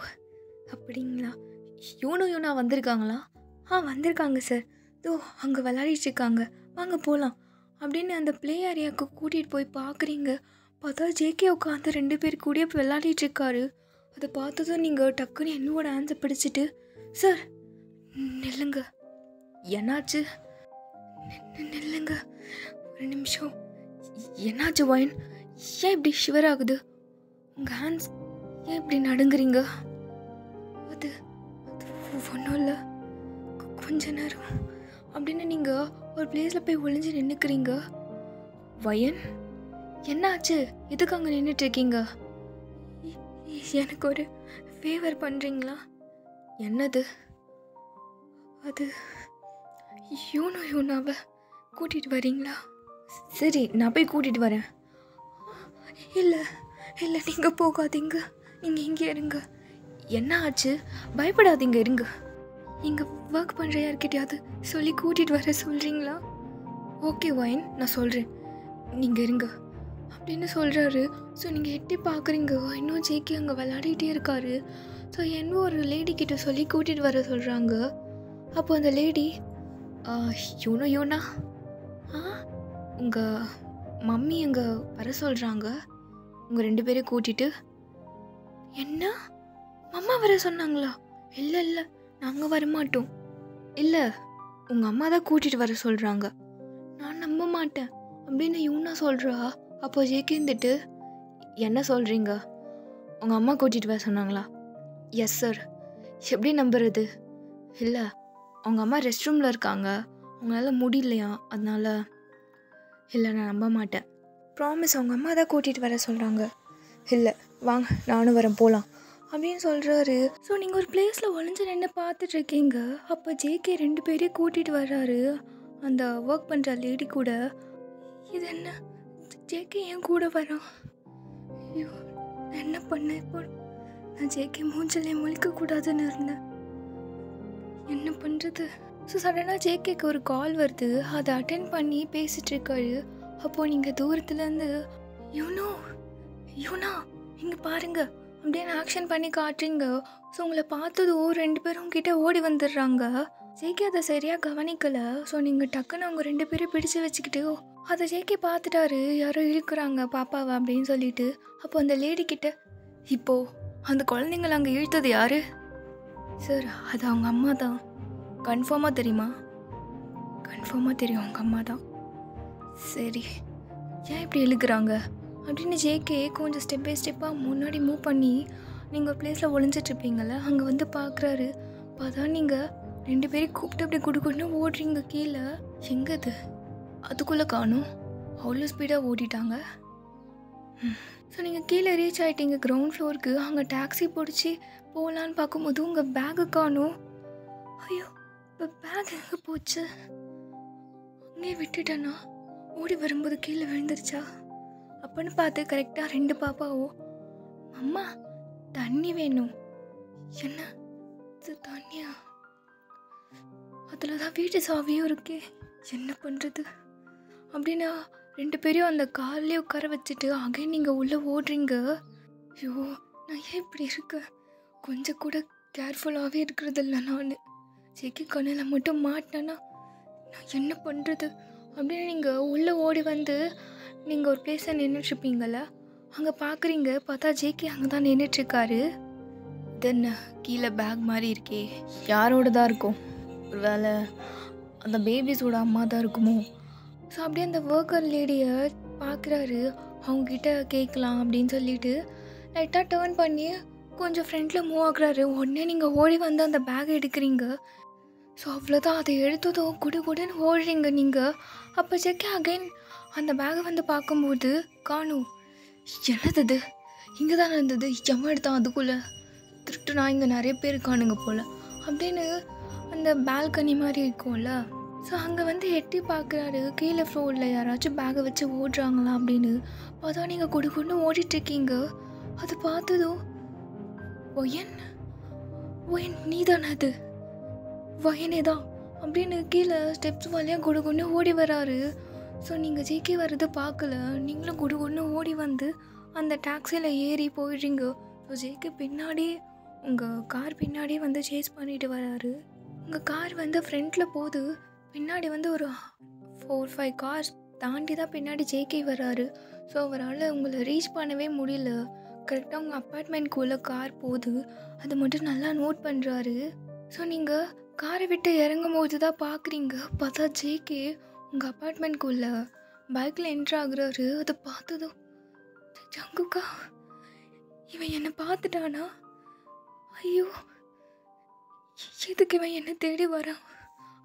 அப்படிங்களா, யூனா வந்திருக்காங்களா, வந்திருக்காங்க சார். இதோ அங்கே விளையாடிட்டுருக்காங்க, வாங்க போகலாம் அப்படின்னு அந்த ப்ளே ஏரியாவுக்கு கூட்டிகிட்டு போய் பார்க்குறீங்க. பார்த்தா ஜேகே உட்காந்து 2 பேர் கூடயே விளையாடிட்டுருக்காரு. அதை பார்த்ததும் நீங்கள் டக்குன்னு என்னோட ஹேண்ட்ஸை பிடிச்சிட்டு, சார் நில்லுங்க, என்னாச்சு, நில்லுங்க ஒரு நிமிஷம், என்னாச்சு வயன், ஏன் இப்படி ஷிவர் ஆகுது, உங்கள் ஹேண்ட்ஸ் ஏன் இப்படி நடுங்குறீங்க? அது ஒன்றும் இல்லை, கொஞ்ச நேரம் அப்படின்னு நீங்கள் ஒரு பிளேஸில் போய் ஒளிஞ்சு நின்றுக்கிறீங்க. வயன் என்னாச்சு, எதுக்கு அங்கே நின்றுட்டுருக்கீங்க? எனக்கு ஒரு ஃபேவர் பண்ணுறீங்களா? என்னது? அது யூனாவை கூட்டிகிட்டு வரீங்களா? சரி, நான் போய் கூட்டிகிட்டு வரேன். இல்லை இல்லை, நீங்கள் போகாதீங்க, நீங்கள் இங்கே இருங்க. என்ன ஆச்சு? பயப்படாதீங்க, இருங்க. இங்கே ஒர்க் பண்ணுற யார்கிட்டையாவது சொல்லி கூட்டிகிட்டு வர சொல்கிறீங்களா? ஓகே வயன், நான் சொல்கிறேன், நீங்கள் இருங்க அப்படின்னு சொல்கிறாரு. ஸோ நீங்கள் எட்டி பார்க்குறீங்க, இன்னும் ஜேகே அங்கே விளையாடிட்டே இருக்காரு. ஸோ என்ன ஒரு லேடிக்கிட்ட சொல்லி கூட்டிகிட்டு வர சொல்கிறாங்க. அப்போ அந்த லேடி, யூனா உங்கள் மம்மி அங்கே வர சொல்கிறாங்க, உங்கள் 2 பேரையும் கூட்டிகிட்டு. என்ன, அம்மா வர சொன்னாங்களா? இல்லை இல்லை, நாங்கள் வரமாட்டோம். இல்லை, உங்கள் அம்மா தான் கூட்டிகிட்டு வர சொல்கிறாங்க. நான் நம்ப மாட்டேன் அப்படின்னு யூனா சொல்கிறா. அப்போ ஜேகே இருந்துட்டு, என்ன சொல்கிறீங்க, உங்கள் அம்மா கூட்டிகிட்டு வர சொன்னாங்களா? Yes sir. எப்படி நம்புறது? இல்லை, அவங்க அம்மா ரெஸ்ட் ரூமில் இருக்காங்க, அவங்களால முடியலையா, அதனால். இல்லை, நான் நம்ப மாட்டேன். ப்ராமிஸ், அவங்க அம்மா தான் கூட்டிகிட்டு வர சொல்கிறாங்க. இல்லை, வாங்க நானும் வரேன், போகலாம் அப்படின்னு சொல்கிறாரு. ஸோ நீங்கள் ஒரு பிளேஸில் ஒளிஞ்சு நின்று பார்த்துட்ருக்கீங்க. அப்போ ஜேகே 2 பேரையும் கூட்டிகிட்டு வர்றாரு, அந்த ஒர்க் பண்ணுற லேடி கூட. இது என்ன, ஜேகே என் கூட வரான்? ஐயோ, நான் என்ன பண்ணேன் இப்போ? நான் ஜேகே மூஞ்சிலே முழிக்கக்கூடாதுன்னு இருந்தேன், என்ன பண்ணுறது? ஸோ சடனாக ஜேகேக்கு ஒரு கால் வருது, அதை அட்டென்ட் பண்ணி பேசிகிட்ருக்காரு. அப்போது நீங்கள் தூரத்துலேருந்து, யூனா இங்கே பாருங்க அப்படின்னு ஆக்ஷன் பண்ணி காட்டுறீங்க. ஸோ உங்களை பார்த்ததும் 2 பேரும் கிட்டே ஓடி வந்துடுறாங்க. ஜேகே அதை சரியாக கவனிக்கலை. ஸோ நீங்கள் டக்குன்னு அவங்க 2 பேரும் பிடிச்சி வச்சுக்கிட்டு, அதை ஜேகே பார்த்துட்டாரு, யாரோ இழுக்கிறாங்க பாப்பாவை அப்படின்னு சொல்லிட்டு. அப்போ அந்த லேடிக்கிட்ட, இப்போது அந்த குழந்தைங்கள அங்கே இழுத்தது யார்? சார், அது அவங்க அம்மா தான். கன்ஃபார்மாக தெரியுமா? கன்ஃபார்மாக தெரியும், அவங்க அம்மா தான். சரி, ஏன் இப்படி இழுக்கிறாங்க அப்படின்னு ஜேகே கொஞ்சம் ஸ்டெப் பை ஸ்டெப்பாக முன்னாடி மூவ் பண்ணி, நீங்கள் ஒரு பிளேஸில் ஒளிஞ்சிட்ருப்பீங்கள, அங்கே வந்து பார்க்குறாரு. பார்த்தா நீங்கள் 2 பேரையும் கூப்பிட்டு அப்படி குடுக்குன்னு ஓடுறீங்க கீழே. எங்கே அது? அதுக்குள்ளே காணும், அவ்வளோ ஸ்பீடாக ஓடிட்டாங்க. ஸோ நீங்கள் கீழே ரீச் ஆகிட்டீங்க கிரவுண்ட் ஃப்ளோருக்கு. அங்கே டாக்ஸி பிடிச்சி போகலான்னு பார்க்கும்போது உங்கள் பேக்கு காணும். ஐயோ, இப்போ பேக் எங்கே போச்சு? அங்கேயே விட்டுட்டேன்னா? ஓடி வரும்போது கீழே விழுந்துருச்சா? அப்போன்னு பார்த்து கரெக்டாக 2 பாப்பாவோ, அம்மா தண்ணி வேணும். என்ன இது தண்ணியா? அதில் தான் வீட்டு சாவியும் இருக்கே, என்ன பண்ணுறது அப்படின்னா 2 பேரையும் அந்த கார்லேயே உட்கார வச்சுட்டு அகைன் நீங்கள் உள்ளே ஓடுறீங்க. ஐயோ, நான் ஏன் இப்படி இருக்கேன்? கொஞ்சம் கூட கேர்ஃபுல்லாகவே இருக்கிறதில்ல நான். ஜேகே கண்ணில் மட்டும் மாட்டினேன்னா நான் என்ன பண்ணுறது அப்படின்னு நீங்கள் உள்ளே ஓடி வந்து நீங்கள் ஒரு பிளேஸில் நின்றுட்டுருப்பீங்கள, அங்கே பார்க்குறீங்க. பார்த்தா ஜேகே அங்கே தான் நின்றுட்டுருக்காரு. தென்ன கீழே பேக் மாதிரி இருக்கே, யாரோட தான் இருக்கும்? ஒரு வேளை அந்த பேபிஸோட அம்மா தான் இருக்குமோ? ஸோ அப்படியே அந்த ஒர்க்கர் லேடியை பார்க்குறாரு, அவங்கக்கிட்ட கேட்கலாம் அப்படின்னு சொல்லிட்டு லைட்டாக டேர்ன் பண்ணி கொஞ்சம் ஃப்ரண்ட்டில் மூவ் ஆகுறாரு. உடனே நீங்கள் ஓடி வந்து அந்த பேக்கை எடுக்கிறீங்க. ஸோ அவ்வளோதான், அதை எடுத்ததும் குடுன்னு ஓடுறீங்க நீங்கள். அப்போ ஜேகே அகைன் அந்த பேக்கை வந்து பார்க்கும்போது காணும். என்னது இது, இங்கே தானே இருந்தது, எவன் எடுத்தான் அதுக்குள்ளே? திருட்டுனா இங்கே நிறைய பேர் காணுங்க போல் அப்படின்னு அந்த பால்கனி மாதிரி இருக்கும்ல. ஸோ அங்கே வந்து எட்டி பார்க்குறாரு, கீழே ஃப்ளோரில் யாராச்சும் பேக்கை வச்சு ஓடுறாங்களா அப்படின்னு. பார்த்தா நீங்கள் குடுன்னு ஓடிட்டுருக்கீங்க. அதை பார்த்ததும், ஒயன் நீ தானே அது? வயனே தான் அப்படின்னு கீழே ஸ்டெப்ஸ் வழியாக குடுன்னு ஓடி வராரு. ஸோ நீங்கள் ஜேகே வர்றது பார்க்கல, நீங்களும் குடுன்னு ஓடி வந்து அந்த டாக்ஸியில் ஏறி போயிடுறீங்க. ஸோ ஜேகே பின்னாடியே, உங்கள் கார் பின்னாடியே வந்து சேஸ் பண்ணிட்டு வராரு. உங்கள் கார் வந்து ஃப்ரண்ட்டில் போகுது, பின்னாடி வந்து ஒரு 4-5 கார்ஸ் தாண்டி தான் பின்னாடி ஜேகே வர்றாரு. ஸோ அவரால் உங்களை ரீச் பண்ணவே முடியல. கரெக்டாக உங்கள் அப்பார்ட்மெண்ட்குள்ளே கார் போகுது, அது மட்டும் நல்லா நோட் பண்ணுறாரு. ஸோ நீங்கள் காரை விட்டு இறங்கும் போது தான் பார்க்குறீங்க, பார்த்தா ஜேகே உங்கள் அப்பார்ட்மெண்ட்குள்ளே பைக்கில் என்ட்ரு ஆகுறாரு. அதை பார்த்ததும் ஜங்குக்கா இவன் என்னை பார்த்துட்டானா, ஐயோ எதுக்கு இவன் என்னை தேடி வரான்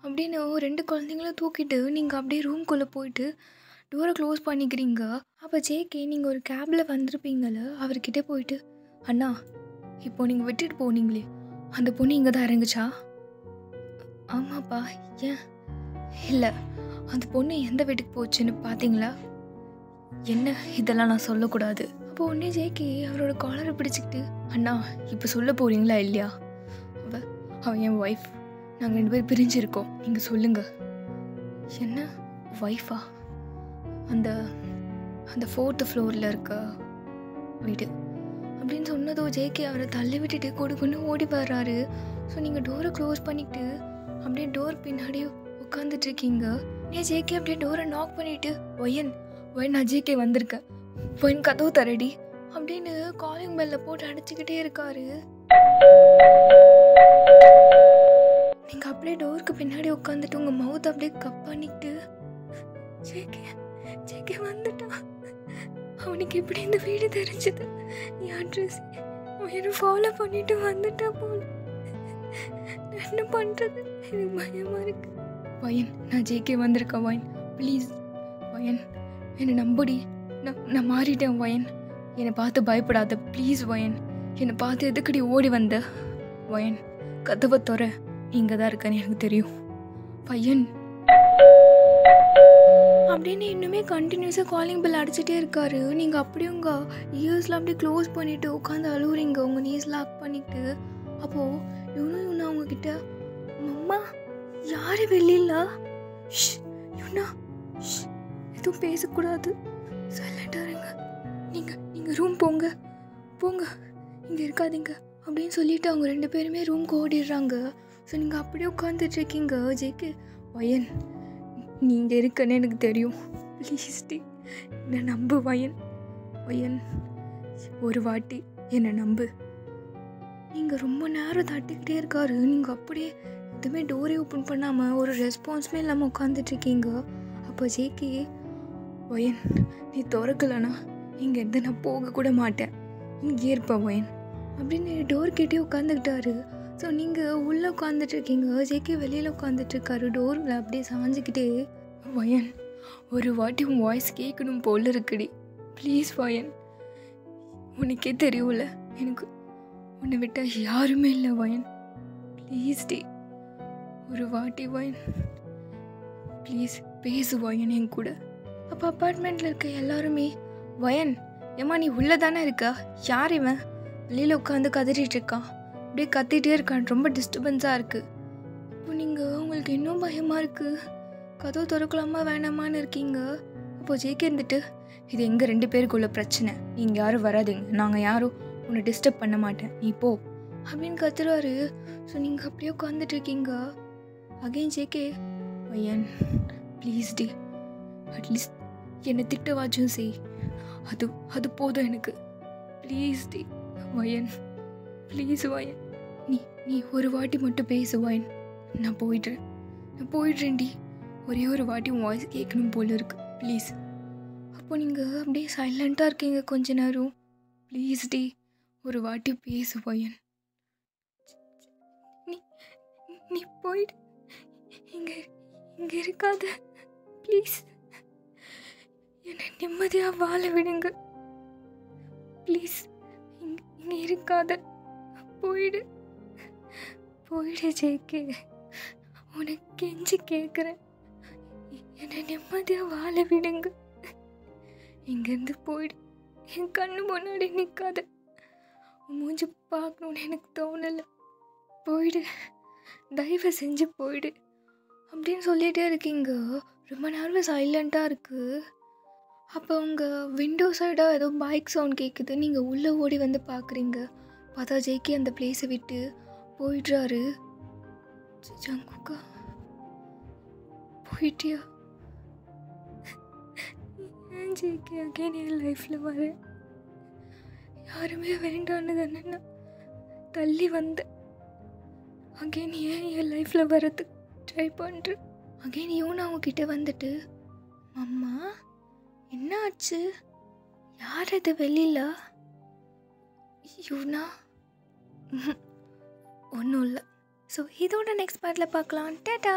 அப்படின்னு 2 குழந்தைங்களும் தூக்கிட்டு நீங்கள் அப்படியே ரூம்குள்ளே போயிட்டு டோரை க்ளோஸ் பண்ணிக்கிறீங்க. அப்போ ஜேகே நீங்கள் ஒரு கேபில் வந்திருப்பீங்கள, அவர்கிட்ட போயிட்டு, அண்ணா இப்போ நீங்கள் விட்டுட்டு போனீங்களே அந்த பொண்ணு இங்கே தான் இறங்குச்சா? ஆமாப்பா. ஏன்? இல்லை, அந்த பொண்ணு எந்த வீட்டுக்கு போச்சுன்னு பார்த்தீங்களா? என்ன இதெல்லாம் நான் சொல்லக்கூடாது. அப்போ உடனே ஜேகே அவரோட காலரை பிடிச்சிக்கிட்டு, அண்ணா இப்போ சொல்ல போகிறீங்களா இல்லையா? அவன் என் ஒய்ஃப், நாங்கள் 2 பேர் பிரிஞ்சிருக்கோம், நீங்கள் சொல்லுங்கள். என்ன ஒய்ஃபா? அந்த அந்த 4th ஃப்ளோரில் இருக்க வீடு அப்படின்னு சொன்னதோ ஜேகே அவரை தள்ளி விட்டுட்டு கொடுக்குன்னு ஓடி வர்றாரு. ஸோ நீங்கள் டோரை க்ளோஸ் பண்ணிவிட்டு அப்படியே டோர் பின்னாடி உட்காந்துட்ருக்கீங்க. ஜேகே அப்படியே டோரை நாக் பண்ணிவிட்டு, ஒயன் நான் ஜேகே வந்திருக்கேன், ஒயன் கதவு தரடி அப்படின்னு காலிங் பெல்ல போட்டு அடிச்சுக்கிட்டே இருக்காரு. நீங்கள் அப்படியே டோருக்கு பின்னாடி உட்காந்துட்டு உங்கள் மவுத் அப்படியே கப் பண்ணிக்கிட்டு, ஜேகே வந்துட்டான், அவனுக்கு எப்படி இந்த வீடு தெரிஞ்சது, என் அட்ரஸ் அவன் என்ன ஃபாலோ பண்ணிட்டு வந்துட்டா போல, என்ன பண்ணுறது, எனக்கு பயமாக இருக்கு. வயன் நான் ஜேகே வந்திருக்கேன் வயன், ப்ளீஸ் வயன் என்னை நம்புடி, நான் மாறிட்டேன் வயன், என்னை பார்த்து பயப்படாத ப்ளீஸ் வயன், என்னை பார்த்து எதுக்கடி ஓடி வந்த வயன், கதவை துற, இங்கே தான் இருக்கேன்னு எனக்கு தெரியும் பையன் அப்படின்னு இன்னுமே கண்டினியூஸாக காலிங் பெல் அடிச்சுட்டே இருக்காரு. நீங்கள் அப்படியே உங்கள் இயர்ஸில் அப்படியே க்ளோஸ் பண்ணிவிட்டு உட்காந்து அழுவுறீங்க, உங்கள் நீஸ் லாக் பண்ணிவிட்டு. அப்போது இவனா உங்ககிட்ட, அம்மா யார் வெளியில, இவனா எதுவும் பேசக்கூடாது, சைலண்டாக இருங்க, நீங்கள் ரூம் போங்க இங்கே இருக்காதீங்க அப்படின்னு சொல்லிவிட்டு அவங்க 2 பேருமே ரூம்க்கு ஓடிடுறாங்க. ஸோ நீங்கள் அப்படியே உட்காந்துட்ருக்கீங்க. ஜேகே, வயன் நீங்கள் இருக்கன்னு எனக்கு தெரியும், ப்ளீஸ் டி என்னை நம்பு வயன் ஒரு வாட்டி என்னை நம்பு. நீங்கள் ரொம்ப நேரம் தட்டிக்கிட்டே இருக்காரு. நீங்கள் அப்படியே எதுவுமே டோரே ஓப்பன் பண்ணாமல் ஒரு ரெஸ்பான்ஸுமே இல்லாமல் உட்காந்துட்ருக்கீங்க. அப்போ ஜேகே, வயன் நீ திறக்கலனா இங்கேருந்து நான் போகக்கூட மாட்டேன், இங்கே இருப்பேன் வயன் அப்படின்னு டோர் கிட்டே உட்காந்துக்கிட்டாரு. ஸோ நீங்கள் உள்ளே உட்காந்துட்ருக்கீங்க, ஜேகே வெளியில் உட்காந்துட்ருக்காரு டோரில் அப்படியே சாஞ்சிக்கிட்டே. வயன் ஒரு வாட்டி உன் வாய்ஸ் கேட்கணும் போல இருக்குடி, ப்ளீஸ் வயன், உனக்கே தெரியும்ல எனக்கு உன்னை விட்டால் யாருமே இல்லை வயன், ப்ளீஸ் டி ஒரு வாட்டி வயன் ப்ளீஸ் பேசு வயன் என் கூட. அப்போ அப்பார்ட்மெண்ட்டில் இருக்க எல்லாருமே, வயன் ஏம்மா நீ உள்ளே தானே இருக்கா, யார் இவன் வெளியில் உட்காந்து கதறிட்டு இருக்கான், அப்படியே கத்திகிட்டே இருக்கான், ரொம்ப டிஸ்டர்பன்ஸாக இருக்குது. இப்போ நீங்கள் உங்களுக்கு இன்னும் பயமாக இருக்குது, கதவு திறக்கலாமா வேணாமான்னு இருக்கீங்க. அப்போது ஜேகே இருந்துட்டு, இது எங்கள் 2 பேருக்குள்ள பிரச்சனை, நீங்கள் யாரும் வராதிங்க, நாங்கள் யாரும் உன்னை டிஸ்டர்ப் பண்ண மாட்டேன், நீ போ அப்படின்னு கத்துறாரு. ஸோ நீங்கள் அப்படியே உட்காந்துட்ருக்கீங்க. அகைன் ஜேகே, வயன் ப்ளீஸ் டி அட்லீஸ்ட் என்னை திட்டவாச்சும் செய், அது போதும் எனக்கு, ப்ளீஸ் டி வயன் ப்ளீஸ் வயன், நீ ஒரு வாட்டி மட்டும் பேசு வயன், நான் போயிடுறேன்டி, ஒரே ஒரு வாட்டி உன் வாய்ஸ் கேட்கணும் போல இருக்கு ப்ளீஸ். அப்போ நீங்கள் அப்படியே சைலண்ட்டாக இருக்கீங்க கொஞ்ச நேரம். ப்ளீஸ் டி ஒரு வாட்டி பேசு வயன், நீ போயிடு, இங்கே இருக்காத ப்ளீஸ், என்னை நிம்மதியாக வாழ விடுங்க ப்ளீஸ், இங்கே இருக்காத, போயிடு ஜேகே, உனக்கு கெஞ்சி கேட்குறேன், என்னை நிம்மதியாக வாழ விடுங்க, இங்கேருந்து போயிடு, என் கண்ணு முன்னாடி நிற்காத, மூஞ்சி பார்க்கணுன்னு எனக்கு தோணலை, போயிடு தயவு செஞ்சு போயிடு அப்படின்னு சொல்லிகிட்டே இருக்கீங்க. ரொம்ப நேரம் சைலண்ட்டாக இருக்குது. அப்போ உங்கள் விண்டோ சைடாக ஏதோ பைக் சவுண்ட் கேட்குது. நீங்கள் உள்ளே ஓடி வந்து பார்க்குறீங்க. பார்த்தா ஜேகே அந்த பிளேஸை விட்டு போயிடுறாரு. ஜங்குக்கா போயிட்டியா? ஏன் ஜேகே அகைன் என் லைஃப்பில் வர? யாருமே வேண்டான்னு தானே நான் தள்ளி வந்தேன். அகைன் ஏன் என் லைஃப்பில் வரதுக்கு ட்ரை பண்ணுறேன்? அகைன் யூனா அவங்கக்கிட்ட வந்துட்டு, அம்மா என்ன ஆச்சு? யார் அது வெளியில்? யூனா ஒன்றும் இல்லை. ஸோ இதோட நெக்ஸ்ட் பார்ட்டில் பார்க்கலாம். டாடா.